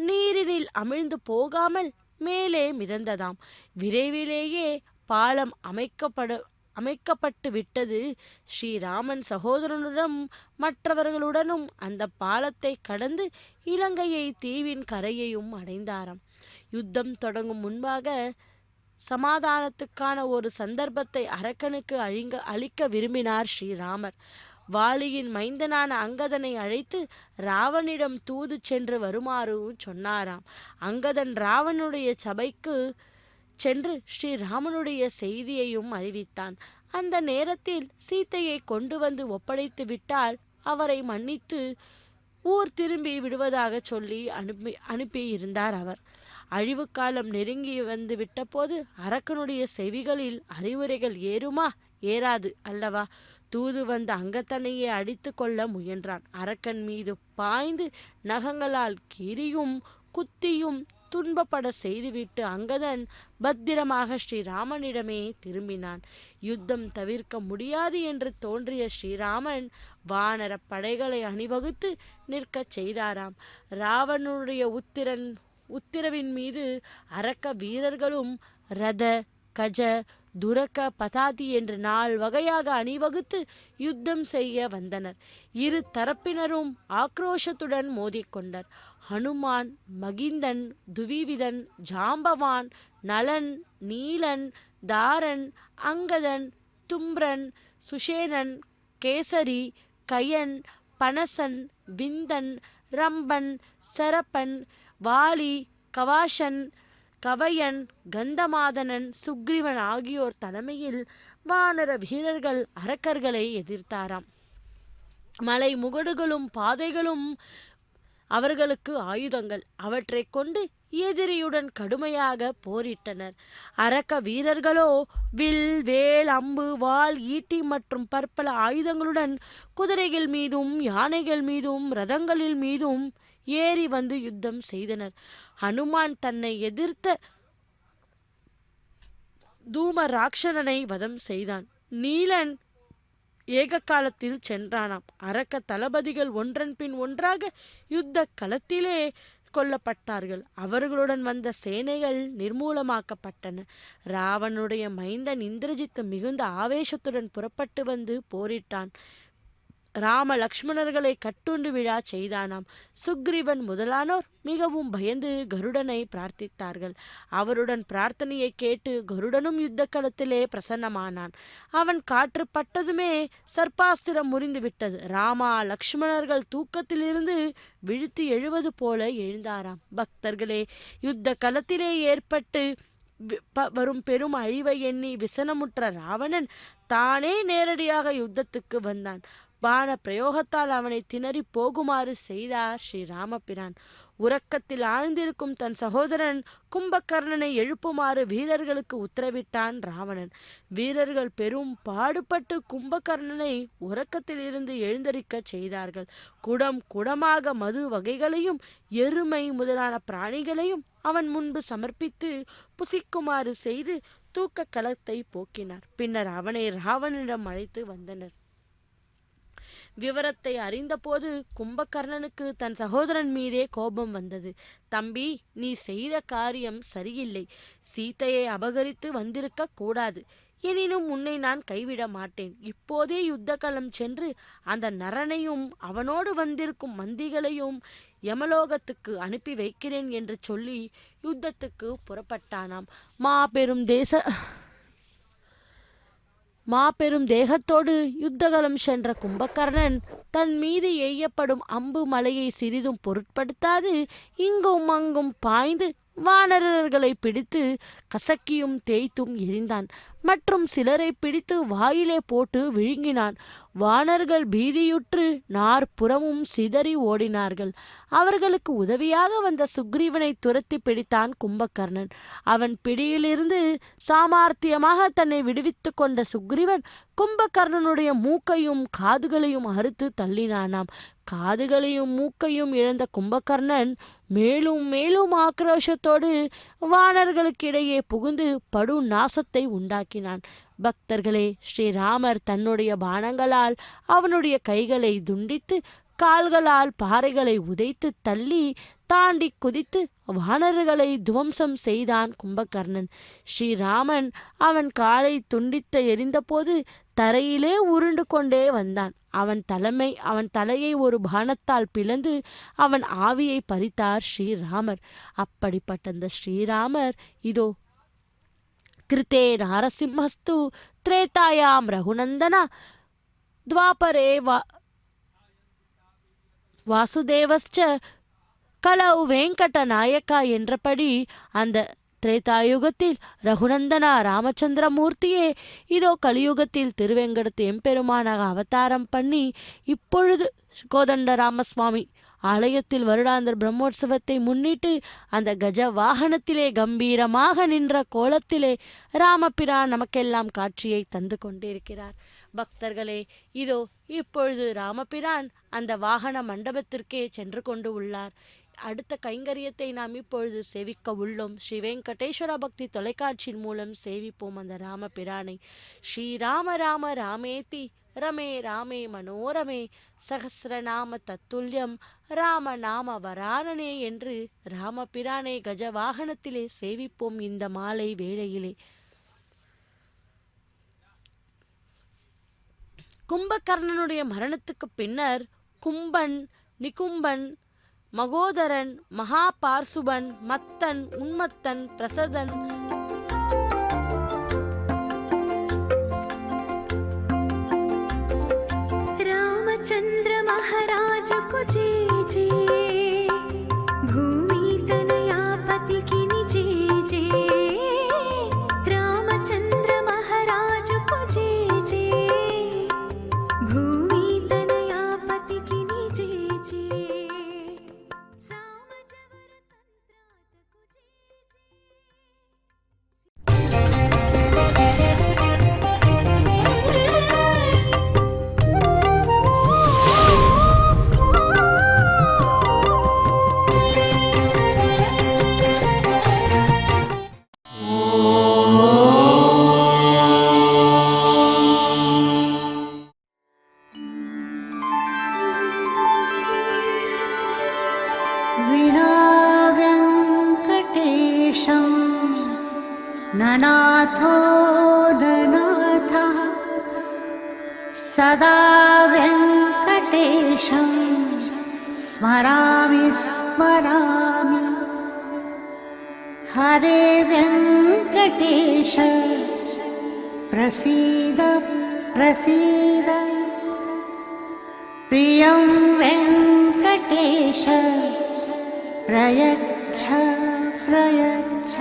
நீரினில் அமிழ்ந்து போகாமல் மேலே மிதந்ததாம். விரைவிலேயே பாலம் அமைக்கப்பட்டு விட்டது. ஸ்ரீராமன் சகோதரனுடன் மற்றவர்களுடனும் அந்த பாலத்தை கடந்து இலங்கையை தீவின் கரையையும் அடைந்தாராம். யுத்தம் தொடங்கும் முன்பாக சமாதானத்துக்கான ஒரு சந்தர்ப்பத்தை அரக்கனுக்கு அளிக்க விரும்பினார் ஸ்ரீராமர். வாலியின் மைந்தனான அங்கதனை அழைத்து ராவனிடம் தூது சென்று வருமாறு சொன்னாராம். அங்கதன் ராவனுடைய சபைக்கு சென்று ஸ்ரீராமனுடைய செய்தியையும் அறிவித்தான். அந்த நேரத்தில் சீத்தையை கொண்டு வந்து ஒப்படைத்து விட்டால் அவரை மன்னித்து ஊர் திரும்பி விடுவதாக சொல்லி அனுப்பியிருந்தார் அவர். அழிவு காலம் நெருங்கி வந்து விட்டபோது அரக்கனுடைய செவிகளில் அறிவுரைகள் ஏறுமா? ஏறாது அல்லவா? தூது வந்த அங்கத்தனையே அடித்து கொள்ள முயன்றான். அரக்கன் மீது பாய்ந்து நகங்களால் கீறியும் குத்தியும் துன்பப்பட செய்துவிட்டு அங்கதன் பத்திரமாக ஸ்ரீராமனிடமே திரும்பினான். யுத்தம் தவிர்க்க முடியாது என்று தோன்றிய ஸ்ரீராமன் வானர படைகளை அணிவகுத்து நிற்கச் செய்தாராம். ராவனுடைய உத்திரவின் மீது அரக்க வீரர்களும் ரத கஜ துரக பதாதி என்று 4 வகையாக அணிவகுத்து யுத்தம் செய்ய வந்தனர். இரு தரப்பினரும் ஆக்ரோஷத்துடன் மோதிக்கொண்டர். ஹனுமான், மகிந்தன், துவிவிதன், ஜாம்பவான், நலன், நீலன், தாரன், அங்கதன், தும்ரன், சுஷேனன், கேசரி, கயன், பனசன், விந்தன், ரம்பன், சரப்பன், வாலி, கவாஷன், கவயன், கந்தமாதனன், சுக்ரீவன் ஆகியோர் தலைமையில் வானர வீரர்கள் அரக்கர்களை எதிர்த்தாராம். மலை முகடுகளும் பாதைகளும் அவர்களுக்கு ஆயுதங்கள். அவற்றை கொண்டு எதிரியுடன் கடுமையாக போரிட்டனர். அரக்க வீரர்களோ வில், வேல், அம்பு, வாள், ஈட்டி மற்றும் பற்பல ஆயுதங்களுடன் குதிரைகள் மீதும் யானைகள் மீதும் ரதங்களில் மீதும் ஏறி வந்து யுத்தம் செய்தனர். ஹனுமான் தன்னை எதிர்த்த தூம ராட்சணனை வதம் செய்தான். நீலன் ஏக காலத்தில் சென்றானாம். அரக்க தளபதிகள் ஒன்றன் பின் ஒன்றாக யுத்த களத்திலே கொல்லப்பட்டார்கள். அவர்களுடன் வந்த சேனைகள் நிர்மூலமாக்கப்பட்டன. ராவனுடைய மைந்தன் இந்திரஜித்து மிகுந்த ஆவேசத்துடன் புறப்பட்டு வந்து போரிட்டான். ராம லக்ஷ்மணர்களை கட்டுண்டு விழா செய்தானாம். சுக்ரீவன் முதலானோர் மிகவும் பயந்து கருடனை பிரார்த்தித்தார்கள். அவருடன் பிரார்த்தனையை கேட்டு கருடனும் யுத்த களத்திலே பிரசன்னமானான். அவன் காற்று பட்டதுமே சர்ப்பாஸ்திரம் முறிந்து விட்டது. ராமா லக்ஷ்மணர்கள் தூக்கத்திலிருந்து விழித்து எழுவது போல எழுந்தாராம். பக்தர்களே, யுத்த களத்திலே ஏற்பட்டு வரும் பெரும் அழிவை எண்ணி விசனமுற்ற ராவணன் தானே நேரடியாக யுத்தத்துக்கு வந்தான். பான பிரயோகத்தால் அவனை திணறி போகுமாறு செய்தார் ஸ்ரீராமபிரான். உறக்கத்தில் ஆழ்ந்திருக்கும் தன் சகோதரன் கும்பகர்ணனை எழுப்புமாறு வீரர்களுக்கு உத்தரவிட்டான் ராவணன். வீரர்கள் பெரும் பாடுபட்டு கும்பகர்ணனை உறக்கத்திலிருந்து எழுந்தரிக்கச் செய்தார்கள். குடம் குடமாக மது வகைகளையும் எருமை முதலான பிராணிகளையும் அவன் முன்பு சமர்ப்பித்து புசிக்குமாறு செய்து தூக்க களத்தை போக்கினார். பின்னர் அவனை ராவணனிடம் அழைத்து வந்தனர். விவரத்தை அறிந்தபோது கும்பகர்ணனுக்கு தன் சகோதரன் மீதே கோபம் வந்தது. தம்பி, நீ செய்த காரியம் சரியில்லை. சீதையை அபகரித்து வந்திருக்க கூடாது. எனினும் உன்னை நான் கைவிட மாட்டேன். இப்போதே யுத்த களம் சென்று அந்த நரனையும் அவனோடு வந்திருக்கும் மந்திகளையும் யமலோகத்துக்கு அனுப்பி வைக்கிறேன் என்று சொல்லி யுத்தத்துக்கு புறப்பட்டானாம். மாபெரும் தேகத்தோடு யுத்தகலம் சென்ற கும்பகர்ணன் தன் மீது எய்யப்படும் அம்பு மலையை சிறிதும் பொருட்படுத்தாது இங்கும் அங்கும் பாய்ந்து வானரர்களை பிடித்து கசக்கியும் தேய்த்தும் எரிந்தான். மற்றும் சிலரை பிடித்து வாயிலே போட்டு விழுங்கினான். வானர்கள் பீதியுற்று நாற்புறமும் சிதறி ஓடினார்கள். அவர்களுக்கு உதவியாக வந்த சுக்ரீவனை துரத்தி பிடித்தான் கும்பகர்ணன். அவன் பிடியிலிருந்து சாமர்த்தியமாக தன்னை விடுவித்து கொண்ட சுக்ரீவன் கும்பகர்ணனுடைய மூக்கையும் காதுகளையும் அறுத்து தள்ளினானாம். காதுகளையும் மூக்கையும் இழந்த கும்பகர்ணன் மேலும் மேலும் ஆக்ரோஷத்தோடு வானர்களுக்கிடையே புகுந்து படு நாசத்தை உண்டாக்கினான். பக்தர்களே, ஸ்ரீராமர் தன்னுடைய பாணங்களால் அவனுடைய கைகளை துண்டித்து கால்களால் பாறைகளை உதைத்து தள்ளி தாண்டி குதித்து வானர்களை துவம்சம் செய்தான் கும்பகர்ணன். ஸ்ரீராமன் அவன் காலை துண்டித்து எரிந்தபோது தரையிலே உருண்டு கொண்டே வந்தான். அவன் தலையை ஒரு பாணத்தால் பிளந்து அவன் ஆவியை பறித்தார் ஸ்ரீராமர். அப்படிப்பட்ட அந்த ஸ்ரீராமர் இதோ கிருத்தே நாரசிம்மஸ்து திரேதாயாம் ரகுநந்தனா துவாபரே வாசுதேவஸ்ச கலௌ வெங்கட நாயக்கா என்றபடி அந்த திரேதாயுகத்தில் ரகுநந்தனா ராமச்சந்திரமூர்த்தியே இதோ கலியுகத்தில் திருவேங்கடத்து எம்பெருமானாக அவதாரம் பண்ணி இப்பொழுது கோதண்ட ராமசுவாமி ஆலயத்தில் வருடாந்திர பிரம்மோற்சவத்தை முன்னிட்டு அந்த கஜ வாகனத்திலே கம்பீரமாக நின்ற கோலத்திலே ராமபிரான் நமக்கெல்லாம் காட்சியை தந்து கொண்டிருக்கிறார். பக்தர்களே, இதோ இப்பொழுது ராமபிரான் அந்த வாகன மண்டபத்திற்கே சென்று கொண்டு உள்ளார். அடுத்த கைங்கரியத்தை நாம் இப்பொழுது சேவிக்க உள்ளோம். ஸ்ரீ வெங்கடேஸ்வர பக்தி தொலைக்காட்சியின் மூலம் சேவிப்போம் அந்த ராமபிரானை. ஸ்ரீராம ராம ராமேதி ரமே ராமே மனோரமே சகசிரநாம தத்துல்யம் ராம நாம வரானனே என்று ராமபிரானை கஜவாகனத்திலே சேவிப்போம் இந்த மாலை வேளையிலே. கும்பகர்ணனுடைய மரணத்துக்கு பின்னர் கும்பன், நிகும்பன், மகோதரன், மகாபார்சுபன், மத்தன், உன்மத்தன், பிரசதன், चंद्र महाराज को जे जे भूमि तनया पति की निजे जे रामचंद्र महाराज को जे जे भूमि तनया पति की निजे जे साम जवर संत्रात को ननाथो ननाथः सदा वेङ्कटेशं स्मरामि स्मरामि हरे वेङ्कटेश प्रसीद प्रसीद प्रियं वेङ्कटेश प्रयच्छ प्रयच्छ